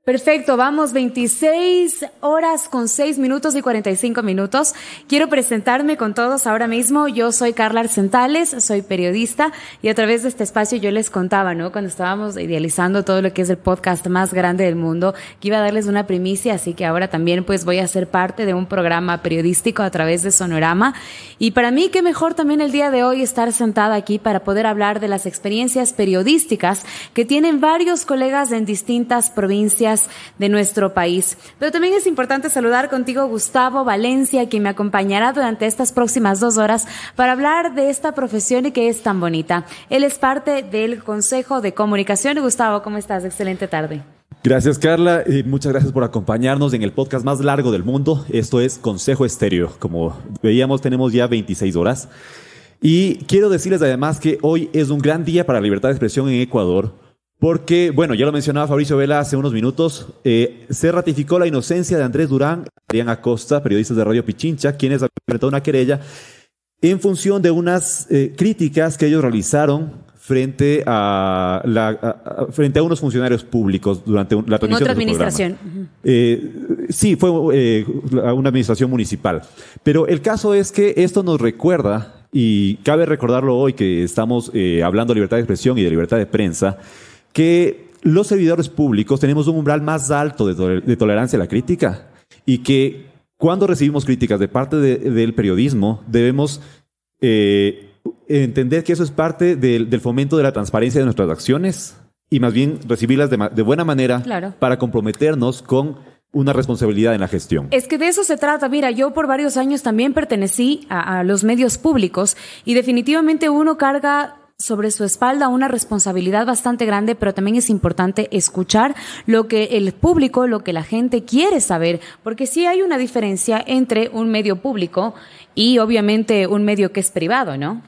Perfecto, vamos 26 horas con 6 minutos y 45 minutos. Quiero presentarme con todos ahora mismo. Yo soy Carla Arcentales, soy periodista y a través de este espacio yo les contaba, ¿no? Cuando estábamos idealizando todo lo que es el podcast más grande del mundo, que iba a darles una primicia, así que ahora también pues voy a ser parte de un programa periodístico a través de Sonorama. Y para mí, qué mejor también el día de hoy estar sentada aquí para poder hablar de las experiencias periodísticas que tienen varios colegas en distintas provincias de nuestro país. Pero también es importante saludar contigo Gustavo Valencia, quien me acompañará durante estas próximas 2 horas para hablar de esta profesión y que es tan bonita. Él es parte del Consejo de Comunicación. Gustavo, ¿cómo estás? Excelente tarde. Gracias, Carla, y muchas gracias por acompañarnos en el podcast más largo del mundo. Esto es Consejo Estéreo. Como veíamos, tenemos ya 26 horas. Y quiero decirles además que hoy es un gran día para la libertad de expresión en Ecuador. Porque, bueno, ya lo mencionaba Fabricio Vela hace unos minutos, se ratificó la inocencia de Andrés Durán y Adrián Acosta, periodistas de Radio Pichincha, quienes han presentado una querella en función de unas críticas que ellos realizaron frente a unos funcionarios públicos durante la transmisión de otra administración. Sí, fue una administración municipal. Pero el caso es que esto nos recuerda, y cabe recordarlo hoy que estamos hablando de libertad de expresión y de libertad de prensa, que los servidores públicos tenemos un umbral más alto de tolerancia a la crítica y que cuando recibimos críticas de parte del periodismo debemos entender que eso es parte del fomento de la transparencia de nuestras acciones y más bien recibirlas de buena manera, claro, para comprometernos con una responsabilidad en la gestión. Es que de eso se trata. Mira, yo por varios años también pertenecí a los medios públicos y definitivamente uno carga sobre su espalda una responsabilidad bastante grande, pero también es importante escuchar lo que el público, lo que la gente quiere saber, porque sí hay una diferencia entre un medio público y obviamente un medio que es privado, ¿no?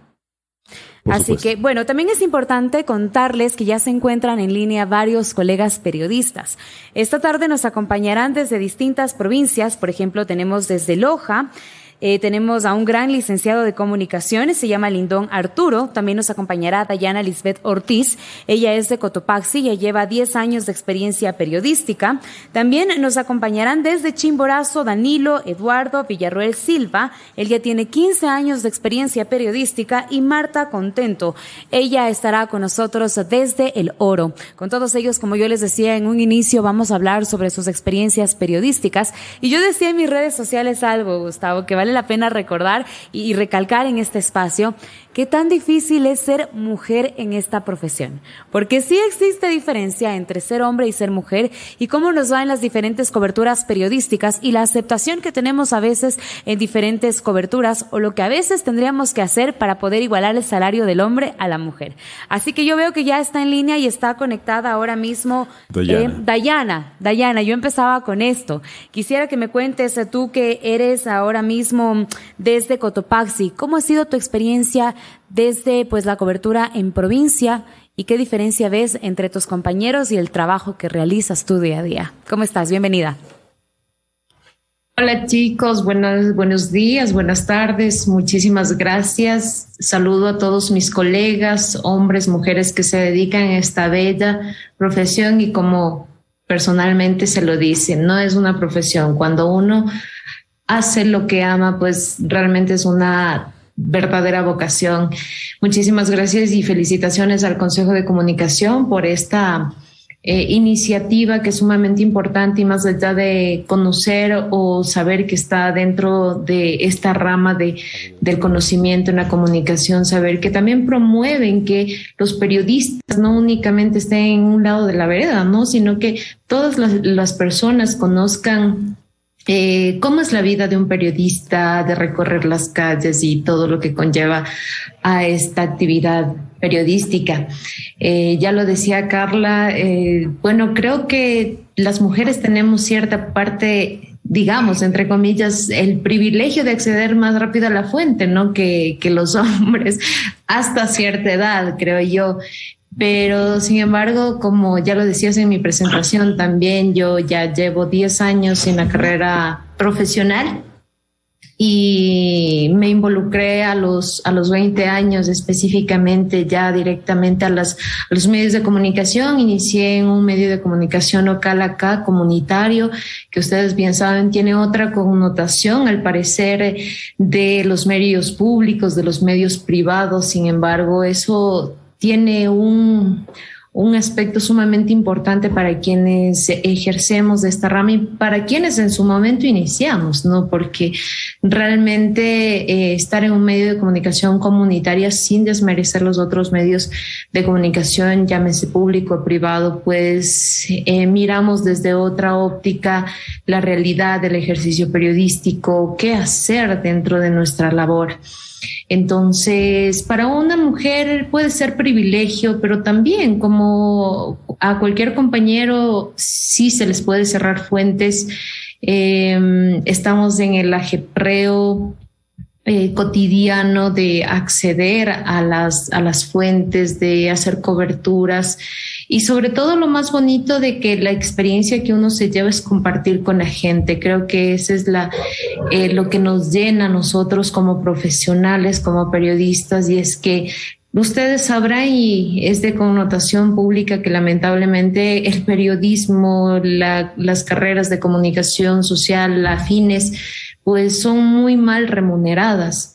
Así que, bueno, también es importante contarles que ya se encuentran en línea varios colegas periodistas. Esta tarde nos acompañarán desde distintas provincias. Por ejemplo, tenemos desde Loja, tenemos a un gran licenciado de comunicaciones, se llama Lindón Arturo. También nos acompañará Dayana Lisbeth Ortiz. Ella es de Cotopaxi, ya lleva 10 años de experiencia periodística. También nos acompañarán desde Chimborazo Danilo Eduardo Villarroel Silva. Él ya tiene 15 años de experiencia periodística. Y Marta Contento, ella estará con nosotros desde El Oro. Con todos ellos, como yo les decía en un inicio, vamos a hablar sobre sus experiencias periodísticas. Y yo decía en mis redes sociales algo, Gustavo, que vale la pena recordar y recalcar en este espacio qué tan difícil es ser mujer en esta profesión. Porque sí existe diferencia entre ser hombre y ser mujer y cómo nos va en las diferentes coberturas periodísticas y la aceptación que tenemos a veces en diferentes coberturas o lo que a veces tendríamos que hacer para poder igualar el salario del hombre a la mujer. Así que yo veo que ya está en línea y está conectada ahora mismo Dayana. Dayana, yo empezaba con esto. Quisiera que me cuentes tú que eres ahora mismo desde Cotopaxi. ¿Cómo ha sido tu experiencia desde pues la cobertura en provincia y qué diferencia ves entre tus compañeros y el trabajo que realizas tú día a día? ¿Cómo estás? Bienvenida. Hola chicos, buenos días, buenas tardes, muchísimas gracias. Saludo a todos mis colegas, hombres, mujeres que se dedican a esta bella profesión y como personalmente se lo dicen, no es una profesión. Cuando uno hace lo que ama, pues realmente es una verdadera vocación. Muchísimas gracias y felicitaciones al Consejo de Comunicación por esta iniciativa que es sumamente importante y más allá de conocer o saber que está dentro de esta rama del conocimiento en la comunicación, saber que también promueven que los periodistas no únicamente estén en un lado de la vereda, ¿no? Sino que todas las personas conozcan cómo es la vida de un periodista, de recorrer las calles y todo lo que conlleva a esta actividad periodística. Ya lo decía Carla, bueno, creo que las mujeres tenemos cierta parte, digamos, entre comillas, el privilegio de acceder más rápido a la fuente, ¿no? Que los hombres hasta cierta edad, creo yo. Pero, sin embargo, como ya lo decías en mi presentación, también yo ya llevo 10 años en la carrera profesional y me involucré a los 20 años específicamente ya directamente a los medios de comunicación. Inicié en un medio de comunicación local acá, comunitario, que ustedes bien saben tiene otra connotación al parecer de los medios públicos, de los medios privados. Sin embargo, eso tiene un aspecto sumamente importante para quienes ejercemos de esta rama y para quienes en su momento iniciamos, ¿no? Porque realmente estar en un medio de comunicación comunitaria sin desmerecer los otros medios de comunicación, llámese público o privado, pues miramos desde otra óptica la realidad del ejercicio periodístico, qué hacer dentro de nuestra labor. Entonces, para una mujer puede ser privilegio, pero también como a cualquier compañero sí se les puede cerrar fuentes. Estamos en el ajetreo cotidiano de acceder a las fuentes, de hacer coberturas y sobre todo lo más bonito de que la experiencia que uno se lleva es compartir con la gente. Creo que eso es lo que nos llena a nosotros como profesionales, como periodistas, y es que ustedes sabrán, y es de connotación pública, que lamentablemente el periodismo, las carreras de comunicación social afines, pues son muy mal remuneradas,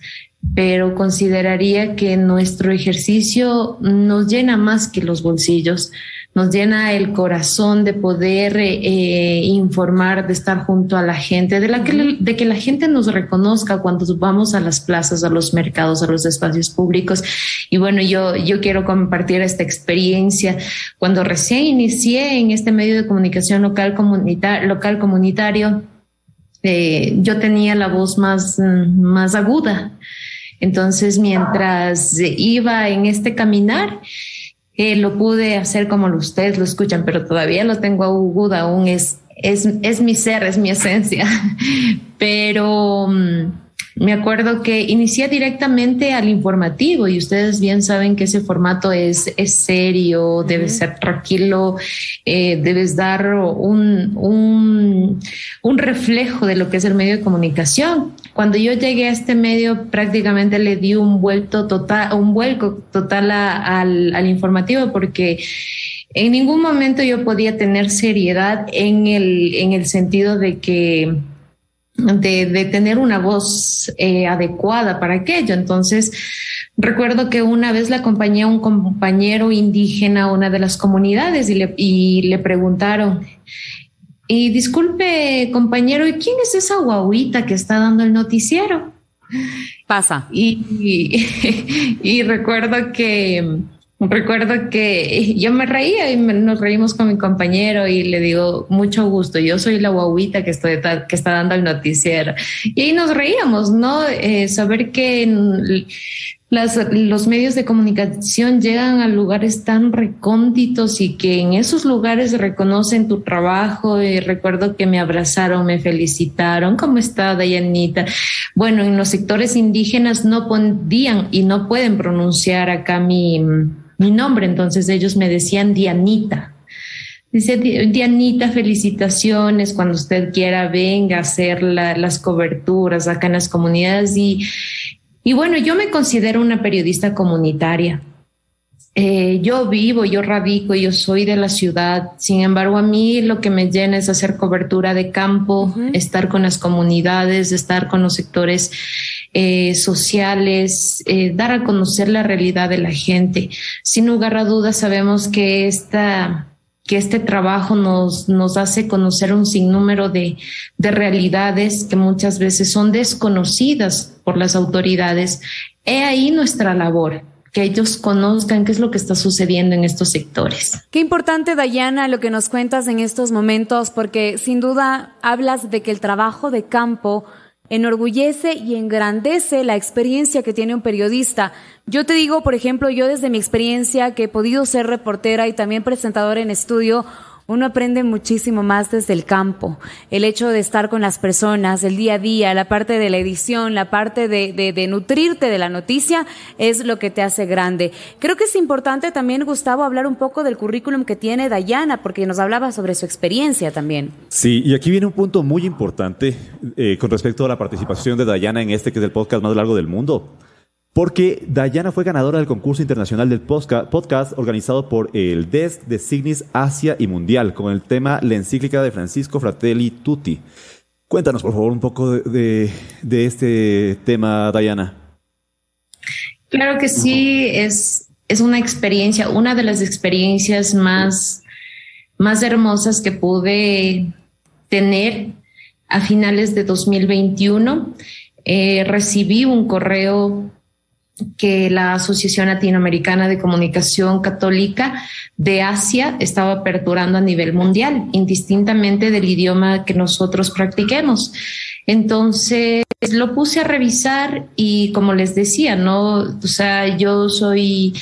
pero consideraría que nuestro ejercicio nos llena más que los bolsillos, nos llena el corazón de poder informar, de estar junto a la gente, de que la gente nos reconozca cuando vamos a las plazas, a los mercados, a los espacios públicos. Y bueno, yo quiero compartir esta experiencia. Cuando recién inicié en este medio de comunicación local comunitario, yo tenía la voz más aguda. Entonces, mientras iba en este caminar, lo pude hacer como ustedes lo escuchan, pero todavía lo tengo aguda, aún es mi ser, es mi esencia. Pero me acuerdo que inicié directamente al informativo y ustedes bien saben que ese formato es serio, debe ser tranquilo, debes dar un reflejo de lo que es el medio de comunicación. Cuando yo llegué a este medio, prácticamente le di un vuelco total al informativo, porque en ningún momento yo podía tener seriedad en el sentido de que de tener una voz adecuada para aquello. Entonces, recuerdo que una vez le acompañé a un compañero indígena a una de las comunidades y le preguntaron: y disculpe, compañero, ¿y quién es esa guaguita que está dando el noticiero? Pasa. Y recuerdo que yo me reía y nos reímos con mi compañero y le digo: mucho gusto, yo soy la guaguita que está dando el noticiero. Y ahí nos reíamos, ¿no? Saber que los medios de comunicación llegan a lugares tan recónditos y que en esos lugares reconocen tu trabajo. Y recuerdo que me abrazaron, me felicitaron. ¿Cómo está, Dayanita? Bueno, en los sectores indígenas no podían y no pueden pronunciar acá mi nombre, entonces ellos me decían Dianita. Dice: Dianita, felicitaciones, cuando usted quiera venga a hacer las coberturas acá en las comunidades. Y bueno, yo me considero una periodista comunitaria. Yo radico, yo soy de la ciudad. Sin embargo, a mí lo que me llena es hacer cobertura de campo, estar con las comunidades, estar con los sectores sociales, dar a conocer la realidad de la gente. Sin lugar a dudas, sabemos que este trabajo nos hace conocer un sinnúmero de realidades que muchas veces son desconocidas por las autoridades. He ahí nuestra labor, que ellos conozcan qué es lo que está sucediendo en estos sectores. Qué importante, Dayana, lo que nos cuentas en estos momentos, porque sin duda hablas de que el trabajo de campo enorgullece y engrandece la experiencia que tiene un periodista. Yo te digo, por ejemplo, yo desde mi experiencia que he podido ser reportera y también presentadora en estudio, uno aprende muchísimo más desde el campo. El hecho de estar con las personas, el día a día, la parte de la edición, la parte de nutrirte de la noticia es lo que te hace grande. Creo que es importante también, Gustavo, hablar un poco del currículum que tiene Dayana, porque nos hablaba sobre su experiencia también. Sí, y aquí viene un punto muy importante con respecto a la participación de Dayana en este, que es el podcast más largo del mundo. Porque Dayana fue ganadora del concurso internacional del podcast organizado por el DES de Signis Asia y Mundial con el tema La encíclica de Francisco Fratelli Tutti. Cuéntanos, por favor, un poco de este tema, Dayana. Claro que sí, es una experiencia, una de las experiencias más hermosas que pude tener a finales de 2021. Recibí un correo que la Asociación Latinoamericana de Comunicación Católica de Asia estaba aperturando a nivel mundial, indistintamente del idioma que nosotros practiquemos. Entonces lo puse a revisar y, como les decía, ¿no? O sea, yo soy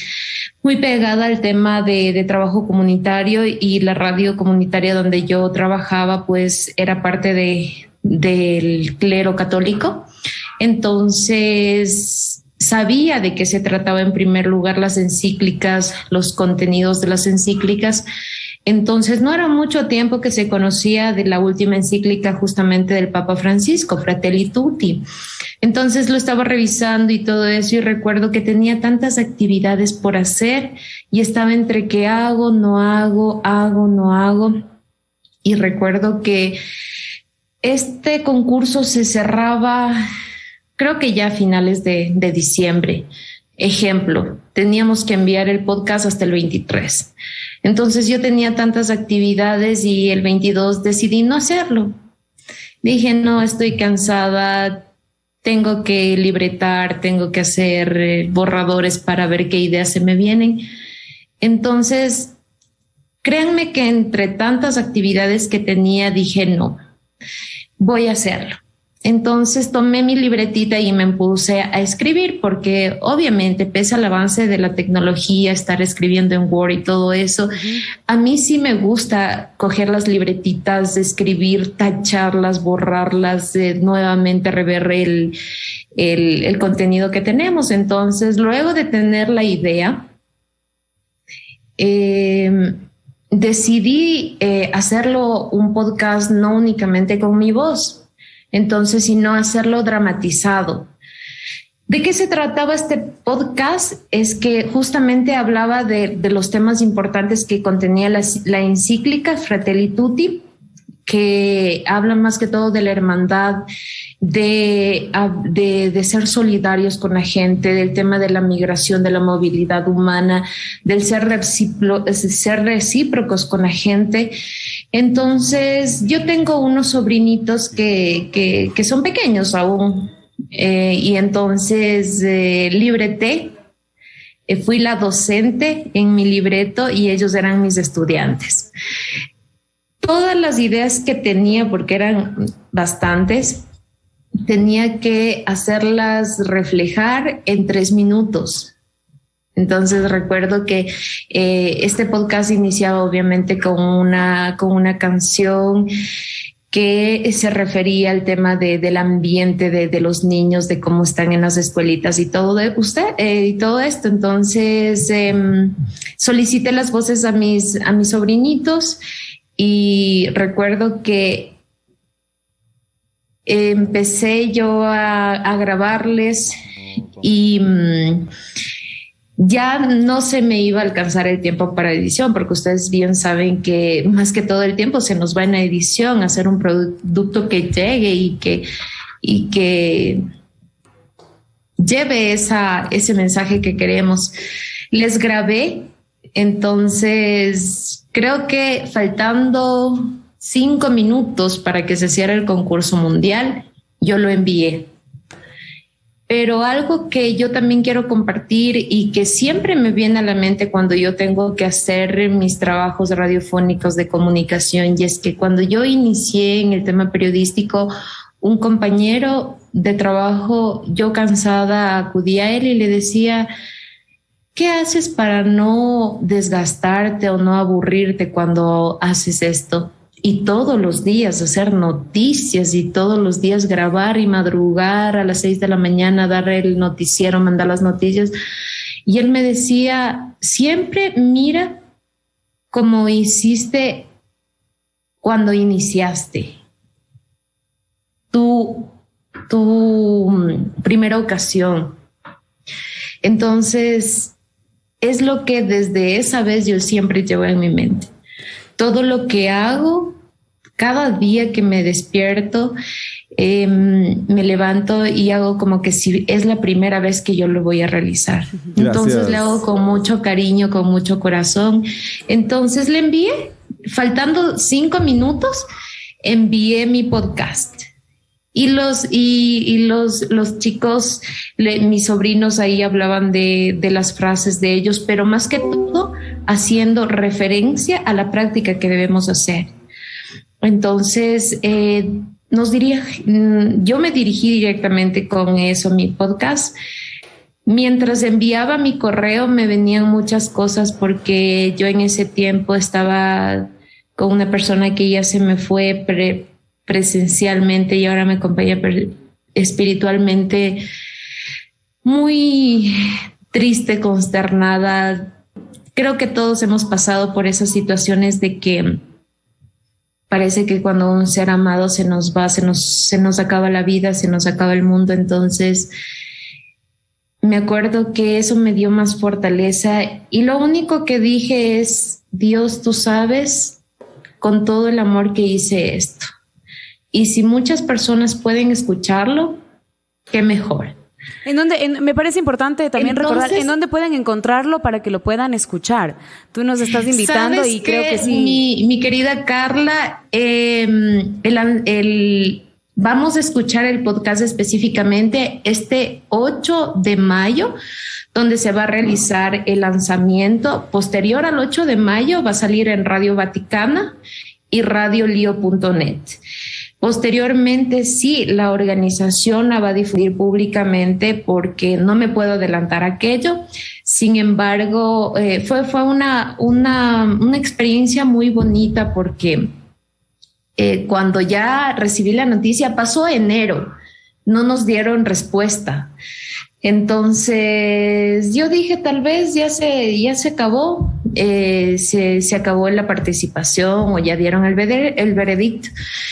muy pegada al tema de trabajo comunitario, y la radio comunitaria donde yo trabajaba pues era parte del clero católico. Entonces sabía de qué se trataba en primer lugar las encíclicas, los contenidos de las encíclicas. Entonces no era mucho tiempo que se conocía de la última encíclica justamente del Papa Francisco, Fratelli Tutti. Entonces lo estaba revisando y todo eso, y recuerdo que tenía tantas actividades por hacer y estaba entre qué hago, no hago, no hago. Y recuerdo que este concurso se cerraba, creo que ya a finales de diciembre. Ejemplo, teníamos que enviar el podcast hasta el 23. Entonces yo tenía tantas actividades y el 22 decidí no hacerlo. Dije, no, estoy cansada, tengo que libretar, tengo que hacer borradores para ver qué ideas se me vienen. Entonces, créanme que entre tantas actividades que tenía, dije, no, voy a hacerlo. Entonces tomé mi libretita y me puse a escribir, porque obviamente pese al avance de la tecnología, estar escribiendo en Word y todo eso, a mí sí me gusta coger las libretitas, escribir, tacharlas, borrarlas, nuevamente rever el contenido que tenemos. Entonces, luego de tener la idea, decidí hacerlo un podcast no únicamente con mi voz, entonces, sino hacerlo dramatizado. ¿De qué se trataba este podcast? Es que justamente hablaba de los temas importantes que contenía la encíclica Fratelli Tutti, que habla más que todo de la hermandad, de ser solidarios con la gente, del tema de la migración, de la movilidad humana, del ser recíprocos con la gente. Entonces, yo tengo unos sobrinitos que son pequeños aún, y entonces libreté, fui la docente en mi libreto y ellos eran mis estudiantes. Todas las ideas que tenía, porque eran bastantes, tenía que hacerlas reflejar en 3 minutos. Entonces recuerdo que este podcast iniciaba obviamente con una canción que se refería al tema del ambiente de los niños, de cómo están en las escuelitas y todo y todo esto. Entonces solicité las voces a mis sobrinitos, y recuerdo que empecé yo a grabarles, y ya no se me iba a alcanzar el tiempo para edición, porque ustedes bien saben que más que todo el tiempo se nos va en la edición, hacer un producto que llegue y que lleve ese mensaje que queremos. Les grabé, entonces creo que faltando 5 minutos para que se cierre el concurso mundial, yo lo envié. Pero algo que yo también quiero compartir y que siempre me viene a la mente cuando yo tengo que hacer mis trabajos radiofónicos de comunicación, y es que cuando yo inicié en el tema periodístico, un compañero de trabajo, yo cansada, acudí a él y le decía, ¿qué haces para no desgastarte o no aburrirte cuando haces esto? Y todos los días hacer noticias y todos los días grabar y madrugar a las 6 de la mañana, dar el noticiero, mandar las noticias. Y él me decía, siempre mira cómo hiciste cuando iniciaste tu primera ocasión. Entonces, es lo que desde esa vez yo siempre llevo en mi mente. Todo lo que hago, cada día que me despierto, me levanto y hago como que si es la primera vez que yo lo voy a realizar. Gracias. Entonces le hago con mucho cariño, con mucho corazón. Entonces le envié, faltando 5 minutos, envié mi podcast. Y los chicos, mis sobrinos ahí hablaban de las frases de ellos, pero más que todo haciendo referencia a la práctica que debemos hacer. Entonces, yo me dirigí directamente con eso, mi podcast. Mientras enviaba mi correo me venían muchas cosas porque yo en ese tiempo estaba con una persona que ya se me fue presencialmente y ahora me acompaña espiritualmente, muy triste, consternada. Creo que todos hemos pasado por esas situaciones de que parece que cuando un ser amado se nos va, se nos acaba la vida, se nos acaba el mundo. Entonces, me acuerdo que eso me dio más fortaleza y lo único que dije es, Dios, tú sabes con todo el amor que hice esto. Y si muchas personas pueden escucharlo, qué mejor. Me parece importante también recordar en dónde pueden encontrarlo para que lo puedan escuchar. Tú nos estás invitando y creo que sí. Mi querida Carla, vamos a escuchar el podcast específicamente este 8 de mayo, donde se va a realizar el lanzamiento. Posterior al 8 de mayo va a salir en Radio Vaticana y radiolio.net. Posteriormente, sí, la organización la va a difundir públicamente porque no me puedo adelantar aquello. Sin embargo, fue una experiencia muy bonita porque cuando ya recibí la noticia, pasó enero, no nos dieron respuesta. Entonces yo dije, tal vez ya se acabó, se acabó la participación o ya dieron el veredicto.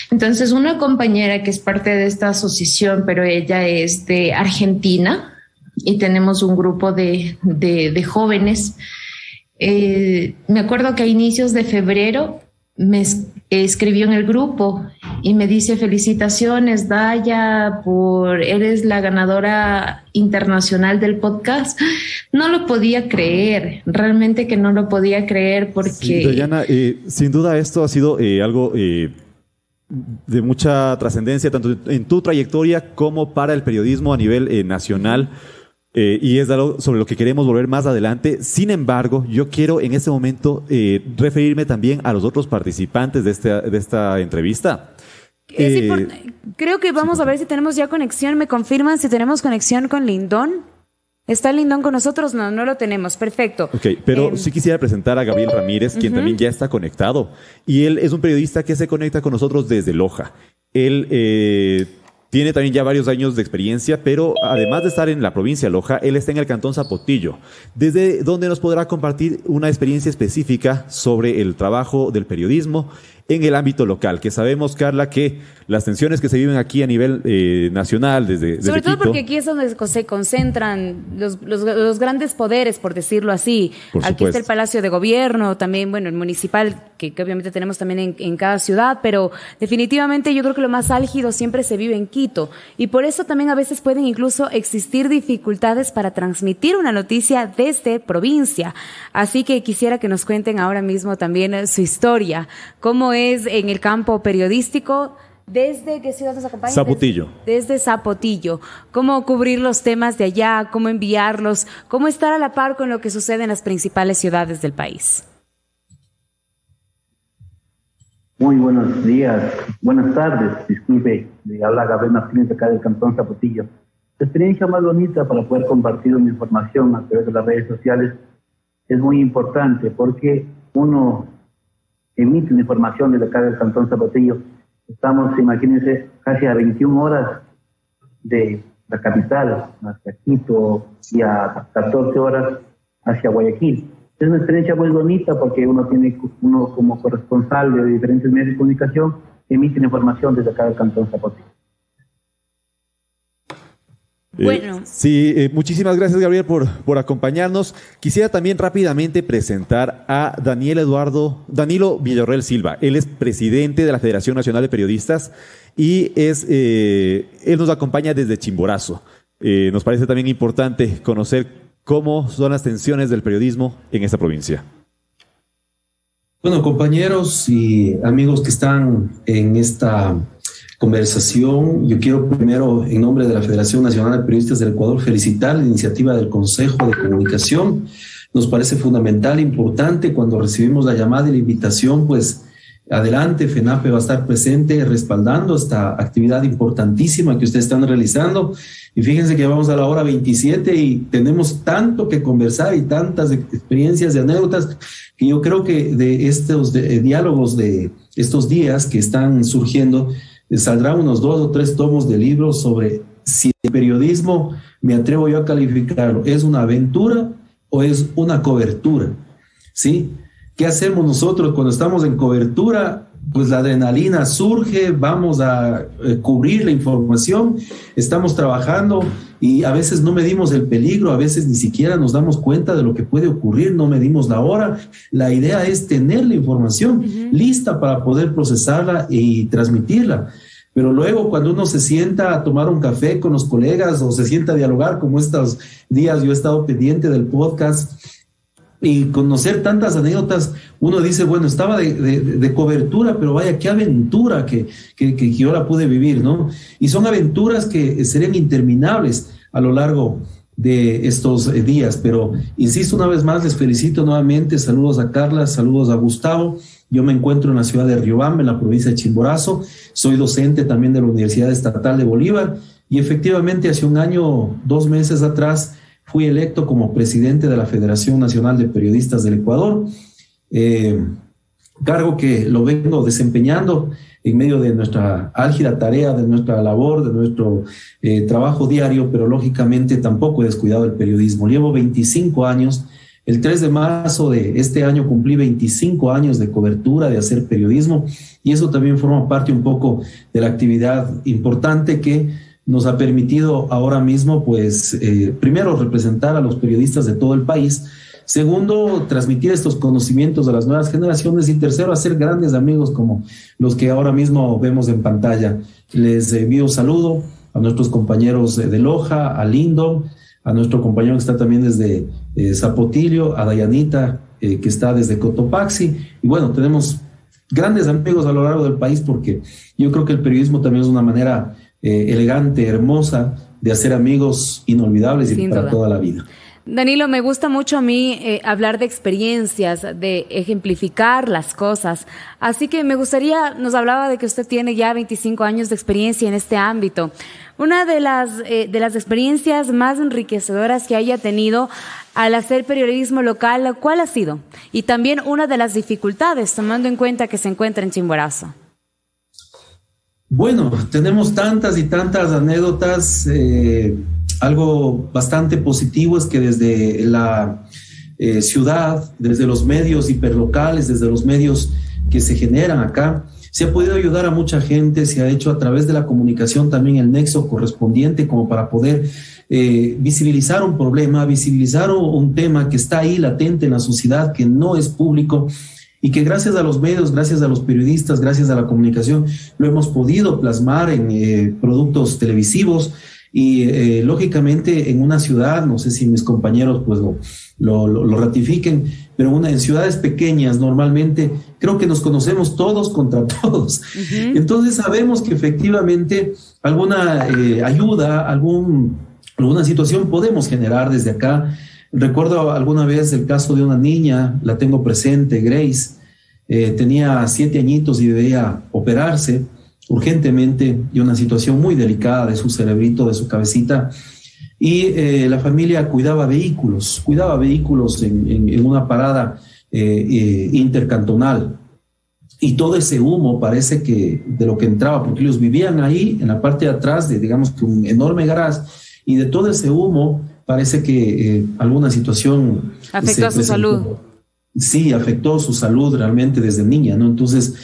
Entonces una compañera que es parte de esta asociación, pero ella es de Argentina y tenemos un grupo de jóvenes. Me acuerdo que a inicios de febrero me escribió en el grupo y me dice, felicitaciones Daya, eres la ganadora internacional del podcast. No lo podía creer, realmente que no lo podía creer porque... Sí, Dayana, sin duda esto ha sido algo de mucha trascendencia, tanto en tu trayectoria como para el periodismo a nivel nacional. Y es algo sobre lo que queremos volver más adelante. Sin embargo, yo quiero en este momento referirme también a los otros participantes de esta entrevista. Creo que vamos a ver si tenemos ya conexión. ¿Me confirman si tenemos conexión con Lindón? ¿Está Lindón con nosotros? No lo tenemos. Perfecto. Ok, pero sí quisiera presentar a Gabriel Ramírez, quien también ya está conectado. Y él es un periodista que se conecta con nosotros desde Loja. Él... tiene también ya varios años de experiencia, pero además de estar en la provincia de Loja, él está en el cantón Zapotillo, desde donde nos podrá compartir una experiencia específica sobre el trabajo del periodismo en el ámbito local, que sabemos, Carla, que las tensiones que se viven aquí a nivel nacional desde sobre todo Quito, porque aquí es donde se concentran los grandes poderes, por decirlo así. Por aquí supuesto. está el Palacio de Gobierno, también, bueno, el municipal, que obviamente tenemos también en cada ciudad, pero definitivamente yo creo que lo más álgido siempre se vive en Quito. Y por eso también a veces pueden incluso existir dificultades para transmitir una noticia desde provincia. Así que quisiera que nos cuenten ahora mismo también su historia, cómo es en el campo periodístico. ¿Desde qué ciudad nos acompaña? Zapotillo. Desde Zapotillo. ¿Cómo cubrir los temas de allá? ¿Cómo enviarlos? ¿Cómo estar a la par con lo que sucede en las principales ciudades del país? Muy buenos días, buenas tardes, disculpe, le habla Gabriel Martínez de acá del cantón Zapotillo. La experiencia más bonita para poder compartir una información a través de las redes sociales es muy importante porque uno emite una información desde acá del Cantón Zapotillo. Estamos, imagínense, casi a 21 horas de la capital, hacia Quito, y a 14 horas hacia Guayaquil. Es una experiencia muy bonita porque uno como corresponsal de diferentes medios de comunicación emite información desde acá del Cantón Zapotillo. Bueno. Muchísimas gracias, Gabriel, por acompañarnos. Quisiera también rápidamente presentar a Danilo Villarroel Silva. Él es presidente de la Federación Nacional de Periodistas y él nos acompaña desde Chimborazo. Nos parece también importante conocer cómo son las tensiones del periodismo en esta provincia. Bueno, compañeros y amigos que están en esta conversación, yo quiero primero, en nombre de la Federación Nacional de Periodistas del Ecuador, felicitar la iniciativa del Consejo de Comunicación. Nos parece fundamental, importante, cuando recibimos la llamada y la invitación, pues adelante, FENAPE va a estar presente respaldando esta actividad importantísima que ustedes están realizando. Y fíjense que vamos a la hora 27 y tenemos tanto que conversar y tantas experiencias y anécdotas que yo creo que de estos diálogos de estos días que están surgiendo, saldrán unos 2 o 3 tomos de libros sobre si el periodismo, me atrevo yo a calificarlo, es una aventura o es una cobertura, ¿sí? ¿Qué hacemos nosotros cuando estamos en cobertura? Pues la adrenalina surge, vamos a cubrir la información, estamos trabajando y a veces no medimos el peligro, a veces ni siquiera nos damos cuenta de lo que puede ocurrir, no medimos la hora. La idea es tener la información lista para poder procesarla y transmitirla. Pero luego cuando uno se sienta a tomar un café con los colegas o se sienta a dialogar, como estos días yo he estado pendiente del podcast, y conocer tantas anécdotas, uno dice, bueno, estaba de cobertura, pero vaya, qué aventura que yo la pude vivir, ¿no? Y son aventuras que serían interminables a lo largo de estos días, pero insisto una vez más, les felicito nuevamente, saludos a Carla, saludos a Gustavo. Yo me encuentro en la ciudad de Riobamba, en la provincia de Chimborazo, soy docente también de la Universidad Estatal de Bolívar y efectivamente hace un año, 2 meses atrás, fui electo como presidente de la Federación Nacional de Periodistas del Ecuador, cargo que lo vengo desempeñando en medio de nuestra álgida tarea, de nuestra labor, de nuestro trabajo diario, pero lógicamente tampoco he descuidado el periodismo. Llevo 25 años, el 3 de marzo de este año cumplí 25 años de cobertura, de hacer periodismo, y eso también forma parte un poco de la actividad importante que nos ha permitido ahora mismo, pues, primero, representar a los periodistas de todo el país, segundo, transmitir estos conocimientos a las nuevas generaciones y tercero, hacer grandes amigos como los que ahora mismo vemos en pantalla. Les envío un saludo a nuestros compañeros de Loja, a Lindo, a nuestro compañero que está también desde Zapotillo, a Dayanita, que está desde Cotopaxi, y bueno, tenemos grandes amigos a lo largo del país porque yo creo que el periodismo también es una manera elegante, hermosa, de hacer amigos inolvidables y para toda la vida. Danilo, me gusta mucho a mí hablar de experiencias, de ejemplificar las cosas. Así que me gustaría, nos hablaba de que usted tiene ya 25 años de experiencia en este ámbito. Una de las experiencias más enriquecedoras que haya tenido al hacer periodismo local, ¿cuál ha sido? Y también una de las dificultades, tomando en cuenta que se encuentra en Chimborazo. Bueno, tenemos tantas y tantas anécdotas. Algo bastante positivo es que desde la ciudad, desde los medios hiperlocales, desde los medios que se generan acá, se ha podido ayudar a mucha gente, se ha hecho a través de la comunicación también el nexo correspondiente como para poder visibilizar un problema, visibilizar un tema que está ahí latente en la sociedad, que no es público, y que gracias a los medios, gracias a los periodistas, gracias a la comunicación, lo hemos podido plasmar en productos televisivos y lógicamente en una ciudad, no sé si mis compañeros pues lo ratifiquen, pero en ciudades pequeñas normalmente creo que nos conocemos todos contra todos. Entonces sabemos que efectivamente alguna ayuda, alguna situación podemos generar desde acá. Recuerdo alguna vez el caso de una niña, la tengo presente, Grace, tenía 7 añitos y debía operarse. urgentemente y una situación muy delicada de su cerebrito, de su cabecita. Y la familia cuidaba vehículos en una parada intercantonal. Y todo ese humo parece que de lo que entraba, porque ellos vivían ahí en la parte de atrás de, digamos, que un enorme garage, y de todo ese humo parece que alguna situación afectó a su salud. Sí, afectó su salud realmente desde niña, ¿no? Entonces,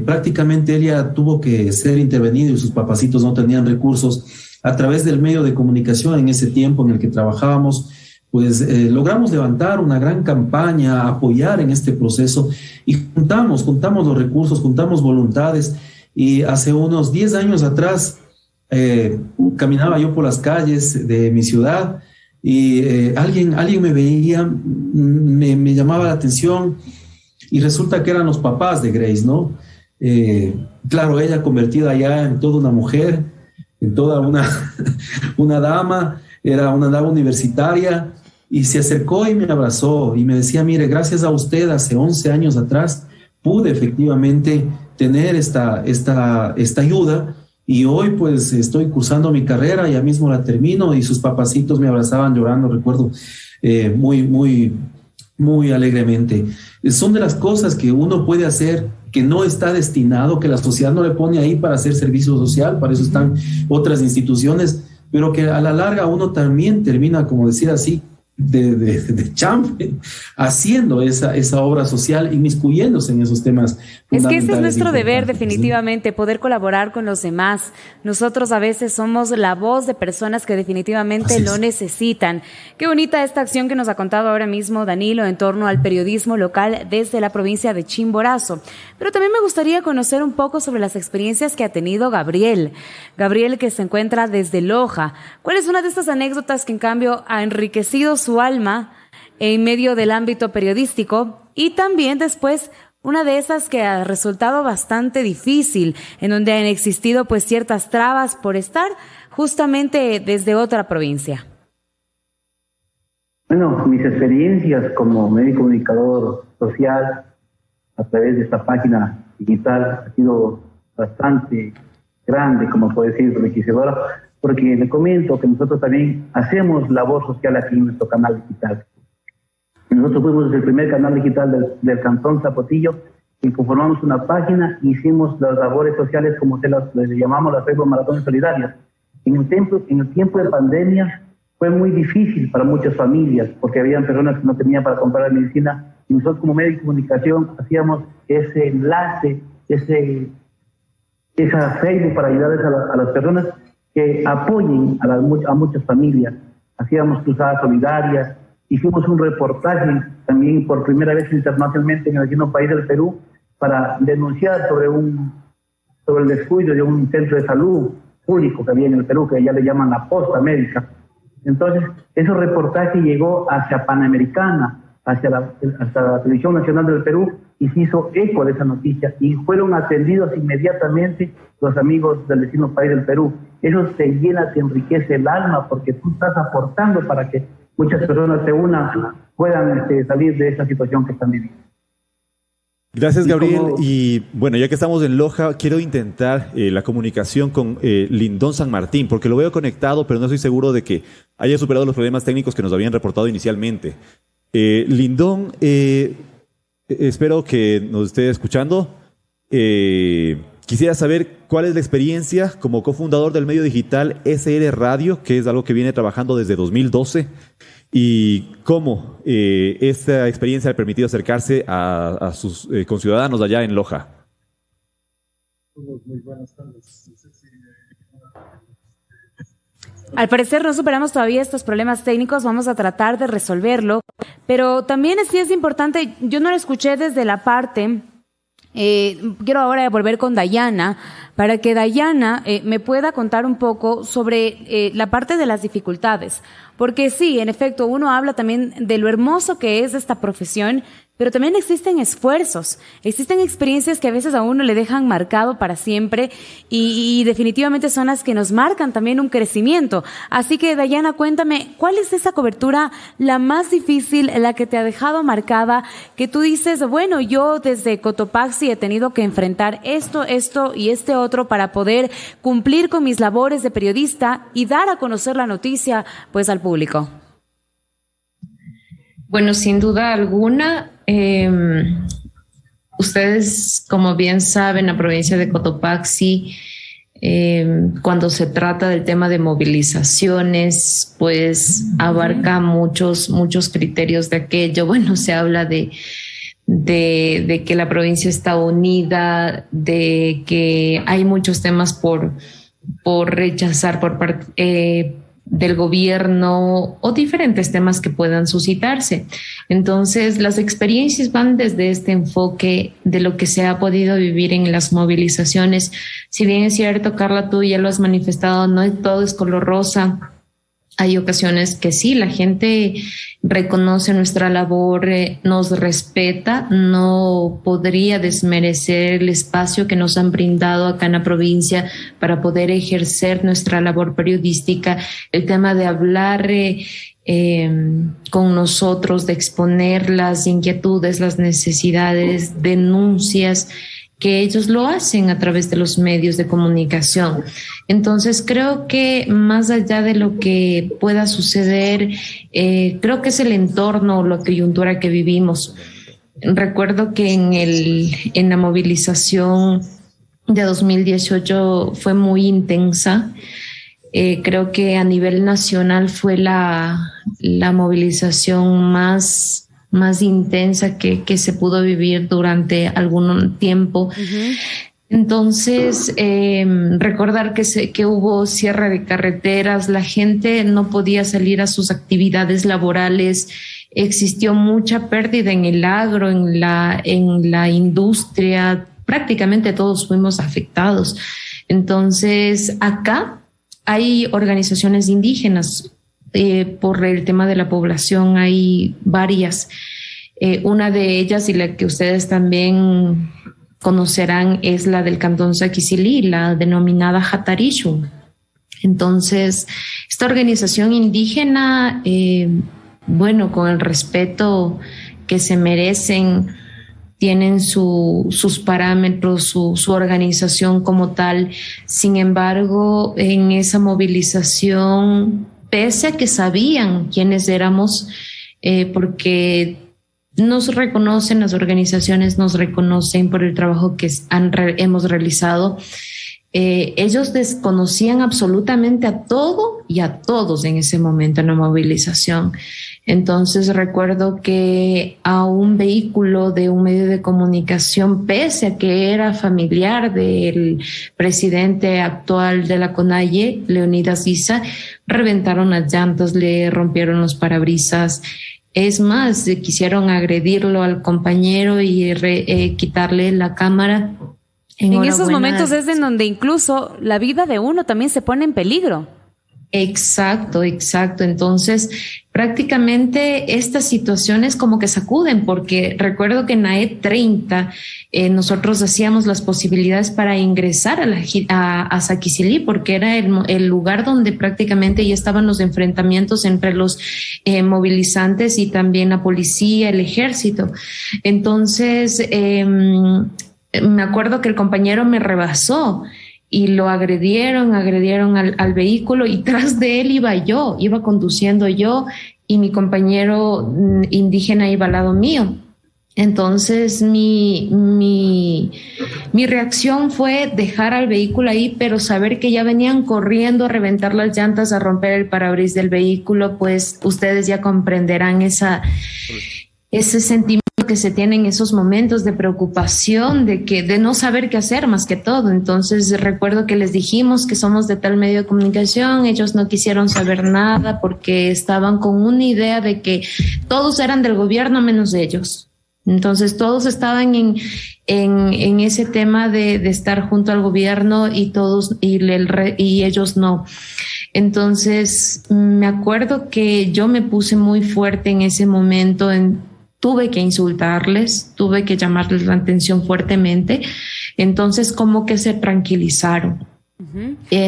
prácticamente ella tuvo que ser intervenida y sus papacitos no tenían recursos. A través del medio de comunicación en ese tiempo en el que trabajábamos, pues logramos levantar una gran campaña, apoyar en este proceso y juntamos los recursos, juntamos voluntades. Y hace unos 10 años atrás caminaba yo por las calles de mi ciudad y alguien me veía, me llamaba la atención y resulta que eran los papás de Grace, ¿no? Claro, ella convertida ya en toda una mujer, en toda una dama, era una dama universitaria, y se acercó y me abrazó y me decía, mire, gracias a usted hace 11 años atrás pude efectivamente tener esta ayuda, y hoy pues estoy cursando mi carrera, ya mismo la termino, y sus papacitos me abrazaban llorando, recuerdo, muy alegremente. Son de las cosas que uno puede hacer, que no está destinado, que la sociedad no le pone ahí para hacer servicio social, para eso están otras instituciones, pero que a la larga uno también termina, como decir así, de champe, haciendo esa obra social, inmiscuyéndose en esos temas. Es que ese es nuestro deber, definitivamente, poder colaborar con los demás. Nosotros a veces somos la voz de personas que definitivamente lo necesitan. Qué bonita esta acción que nos ha contado ahora mismo Danilo en torno al periodismo local desde la provincia de Chimborazo. Pero también me gustaría conocer un poco sobre las experiencias que ha tenido Gabriel. Gabriel, que se encuentra desde Loja. ¿Cuál es una de estas anécdotas que en cambio ha enriquecido su alma en medio del ámbito periodístico, y también después una de esas que ha resultado bastante difícil, en donde han existido pues ciertas trabas por estar justamente desde otra provincia? Bueno, mis experiencias como médico comunicador social a través de esta página digital ha sido bastante grande, como puedo decir, enriquecedora, porque le comento que nosotros también hacemos labor social aquí en nuestro canal digital. Nosotros fuimos el primer canal digital del Cantón Zapotillo y conformamos una página, hicimos las labores sociales como les llamamos las Facebook Maratones Solidarias. En el tiempo de pandemia fue muy difícil para muchas familias porque habían personas que no tenían para comprar la medicina, y nosotros como medio de comunicación hacíamos ese enlace, esa Facebook para ayudarles a las personas que apoyen a muchas familias. Hacíamos cruzadas solidarias, hicimos un reportaje también por primera vez internacionalmente en el vecino país del Perú para denunciar sobre el descuido de un centro de salud público que había en el Perú, que ya le llaman la posta médica. Entonces, ese reportaje llegó hacia Panamericana, hasta la Televisión Nacional del Perú, y se hizo eco de esa noticia y fueron atendidos inmediatamente los amigos del vecino país del Perú. Eso te llena, te enriquece el alma, porque tú estás aportando para que muchas personas se unan, puedan salir de esa situación que están viviendo. Gracias, Gabriel. Y bueno, ya que estamos en Loja, quiero intentar la comunicación con Lindón San Martín, porque lo veo conectado, pero no estoy seguro de que haya superado los problemas técnicos que nos habían reportado inicialmente. Lindón, espero que nos esté escuchando. Quisiera saber cuál es la experiencia como cofundador del medio digital SR Radio, que es algo que viene trabajando desde 2012, y cómo esta experiencia le ha permitido acercarse a sus conciudadanos allá en Loja. Muy buenas tardes. Al parecer no superamos todavía estos problemas técnicos, vamos a tratar de resolverlo, pero también sí es importante, yo no lo escuché desde la parte, quiero ahora volver con Dayana, para que Dayana me pueda contar un poco sobre la parte de las dificultades, porque sí, en efecto, uno habla también de lo hermoso que es esta profesión, Pero también existen esfuerzos, existen experiencias que a veces a uno le dejan marcado para siempre y definitivamente son las que nos marcan también un crecimiento. Así que, Dayana, cuéntame, ¿cuál es esa cobertura la más difícil, la que te ha dejado marcada, que tú dices, bueno, yo desde Cotopaxi he tenido que enfrentar esto y este otro para poder cumplir con mis labores de periodista y dar a conocer la noticia, pues, al público? Bueno, sin duda alguna, ustedes, como bien saben, la provincia de Cotopaxi, cuando se trata del tema de movilizaciones, pues abarca muchos criterios de aquello. Bueno, se habla de que la provincia está unida, de que hay muchos temas por rechazar por parte del gobierno o diferentes temas que puedan suscitarse. Entonces, las experiencias van desde este enfoque de lo que se ha podido vivir en las movilizaciones. Si bien es cierto, Carla, tú ya lo has manifestado, no todo es color rosa. Hay ocasiones que sí, la gente reconoce nuestra labor, nos respeta, no podría desmerecer el espacio que nos han brindado acá en la provincia para poder ejercer nuestra labor periodística. El tema de hablar con nosotros, de exponer las inquietudes, las necesidades, denuncias, que ellos lo hacen a través de los medios de comunicación. Entonces, creo que más allá de lo que pueda suceder, creo que es el entorno, la coyuntura que vivimos. Recuerdo que en la movilización de 2018 fue muy intensa. Creo que a nivel nacional fue la movilización más intensa que se pudo vivir durante algún tiempo. Uh-huh. Entonces, recordar que hubo cierre de carreteras, la gente no podía salir a sus actividades laborales, existió mucha pérdida en el agro, en la industria, prácticamente todos fuimos afectados. Entonces, acá hay organizaciones indígenas. Por el tema de la población hay varias. Una de ellas, y la que ustedes también conocerán, es la del Cantón Saquicilí, la denominada Jatarishu. Entonces, esta organización indígena, bueno, con el respeto que se merecen, tienen sus parámetros, su organización como tal. Sin embargo, en esa movilización, pese a que sabían quiénes éramos, porque nos reconocen, las organizaciones nos reconocen por el trabajo que hemos realizado, ellos desconocían absolutamente a todo y a todos en ese momento en la movilización. Entonces recuerdo que a un vehículo de un medio de comunicación, pese a que era familiar del presidente actual de la CONAIE, Leonidas Issa, reventaron las llantas, le rompieron los parabrisas. Es más, quisieron agredirlo al compañero y quitarle la cámara. En esos momentos es en donde incluso la vida de uno también se pone en peligro. Exacto. Entonces, prácticamente estas situaciones como que sacuden, porque recuerdo que en la E30 nosotros hacíamos las posibilidades para ingresar a Saquicilí, porque era el lugar donde prácticamente ya estaban los enfrentamientos entre los movilizantes y también la policía, el ejército. Entonces, me acuerdo que el compañero me rebasó y lo agredieron al vehículo, y tras de él iba conduciendo yo, y mi compañero indígena iba al lado mío. Entonces mi reacción fue dejar al vehículo ahí, pero saber que ya venían corriendo a reventar las llantas, a romper el parabrisas del vehículo, pues ustedes ya comprenderán ese sentimiento que se tiene en esos momentos de preocupación, de no saber qué hacer más que todo. Entonces recuerdo que les dijimos que somos de tal medio de comunicación, ellos no quisieron saber nada porque estaban con una idea de que todos eran del gobierno menos ellos. Entonces todos estaban en ese tema de estar junto al gobierno y ellos no. Entonces me acuerdo que yo me puse muy fuerte en ese momento, tuve que insultarles, tuve que llamarles la atención fuertemente. Entonces, como que se tranquilizaron.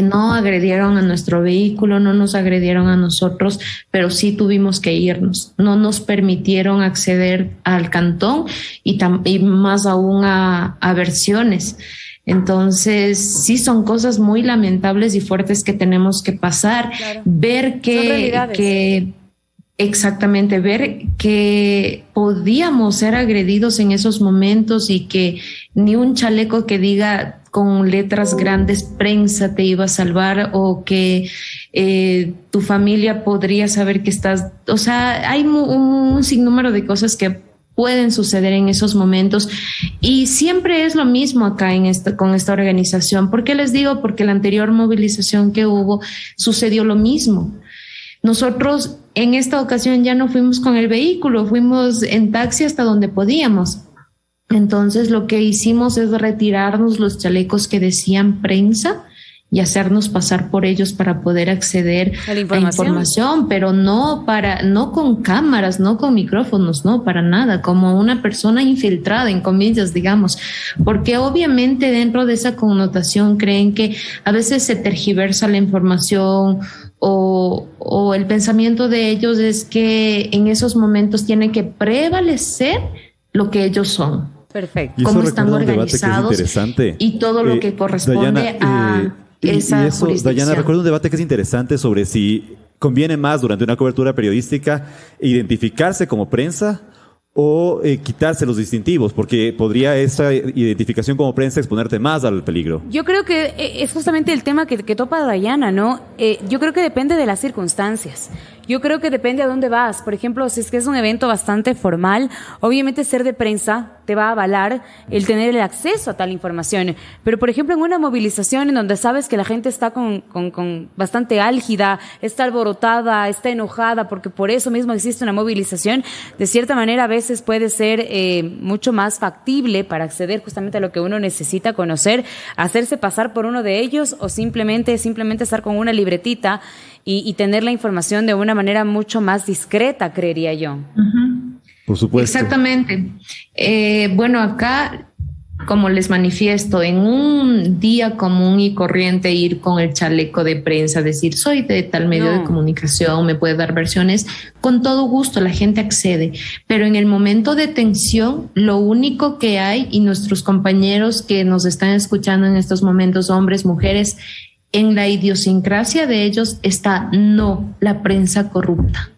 No agredieron a nuestro vehículo, no nos agredieron a nosotros, pero sí tuvimos que irnos. No nos permitieron acceder al cantón y más aún a versiones. Entonces, sí son cosas muy lamentables y fuertes que tenemos que pasar. Claro. Ver exactamente, ver que podíamos ser agredidos en esos momentos y que ni un chaleco que diga con letras grandes prensa te iba a salvar, o que tu familia podría saber que estás, o sea, hay un sinnúmero de cosas que pueden suceder en esos momentos, y siempre es lo mismo acá con esta organización. ¿Por qué les digo? Porque la anterior movilización que hubo sucedió lo mismo. Nosotros en esta ocasión ya no fuimos con el vehículo, fuimos en taxi hasta donde podíamos. Entonces lo que hicimos es retirarnos los chalecos que decían prensa y hacernos pasar por ellos para poder acceder a información, pero no con cámaras, no con micrófonos, no, para nada, como una persona infiltrada, en comillas, digamos, porque obviamente dentro de esa connotación creen que a veces se tergiversa la información, o el pensamiento de ellos es que en esos momentos tiene que prevalecer lo que ellos son. Perfecto. Cómo están organizados y todo lo que corresponde Dayana, a esa jurisdicción. Dayana, recuerdo un debate que es interesante sobre si conviene más durante una cobertura periodística identificarse como prensa o quitarse los distintivos, porque podría esa identificación como prensa exponerte más al peligro. Yo creo que es justamente el tema que topa Dayana, ¿no? Yo creo que depende de las circunstancias. Yo creo que depende a dónde vas. Por ejemplo, si es que es un evento bastante formal, obviamente ser de prensa te va a avalar el tener el acceso a tal información. Pero, por ejemplo, en una movilización en donde sabes que la gente está con bastante álgida, está alborotada, está enojada, porque por eso mismo existe una movilización, de cierta manera a veces puede ser mucho más factible para acceder justamente a lo que uno necesita conocer, hacerse pasar por uno de ellos, o simplemente estar con una libretita y tener la información de una manera mucho más discreta, creería yo. Uh-huh. Por supuesto. Exactamente. Bueno, acá, como les manifiesto, en un día común y corriente ir con el chaleco de prensa, decir soy de tal medio de comunicación, me puede dar versiones, con todo gusto la gente accede, pero en el momento de tensión lo único que hay, y nuestros compañeros que nos están escuchando en estos momentos, hombres, mujeres, en la idiosincrasia de ellos está la prensa corrupta.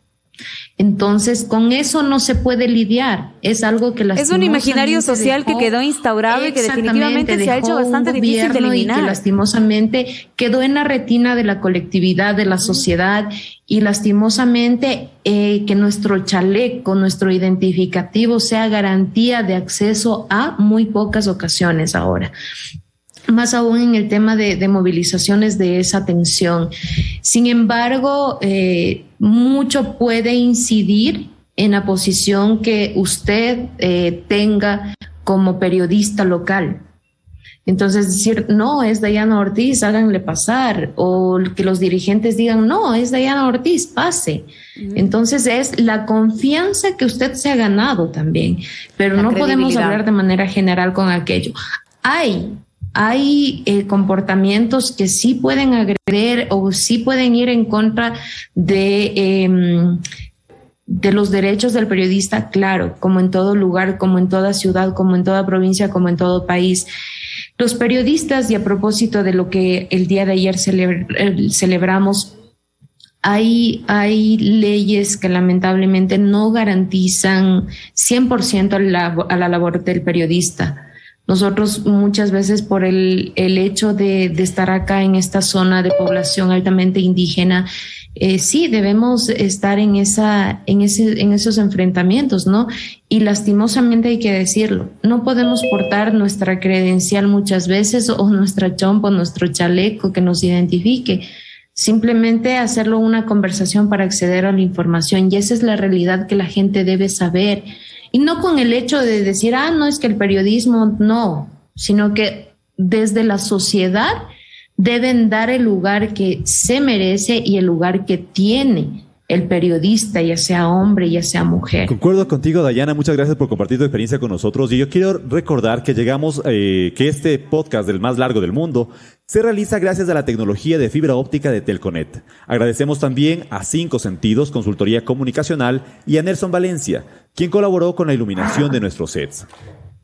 Entonces, con eso no se puede lidiar. Es algo que es un imaginario social que quedó instaurado y que definitivamente se ha hecho bastante difícil de eliminar. Y que lastimosamente quedó en la retina de la colectividad, de la sociedad, y lastimosamente que nuestro chaleco, nuestro identificativo sea garantía de acceso a muy pocas ocasiones ahora. Más aún en el tema de movilizaciones de esa tensión. Sin embargo, mucho puede incidir en la posición que usted tenga como periodista local. Entonces decir, no, es Dayana Ortiz, háganle pasar, o que los dirigentes digan, no, es Dayana Ortiz, pase. Entonces es la confianza que usted se ha ganado también, pero no podemos hablar de manera general con aquello. Hay comportamientos que sí pueden agredir o sí pueden ir en contra de los derechos del periodista, claro, como en todo lugar, como en toda ciudad, como en toda provincia, como en todo país. Los periodistas, y a propósito de lo que el día de ayer celebramos, hay leyes que lamentablemente no garantizan 100% a la labor del periodista. Nosotros muchas veces por el hecho de estar acá en esta zona de población altamente indígena, sí debemos estar en esos enfrentamientos, ¿no? Y lastimosamente hay que decirlo, no podemos portar nuestra credencial muchas veces o nuestra chompa, nuestro chaleco que nos identifique. Simplemente hacerlo una conversación para acceder a la información, y esa es la realidad que la gente debe saber. Y no con el hecho de decir, no, es que el periodismo no, sino que desde la sociedad deben dar el lugar que se merece y el lugar que tiene el periodista, ya sea hombre, ya sea mujer. Concuerdo contigo, Dayana. Muchas gracias por compartir tu experiencia con nosotros. Y yo quiero recordar que que este podcast del más largo del mundo se realiza gracias a la tecnología de fibra óptica de Telconet. Agradecemos también a 5 Sentidos, Consultoría Comunicacional, y a Nelson Valencia, quien colaboró con la iluminación de nuestros sets.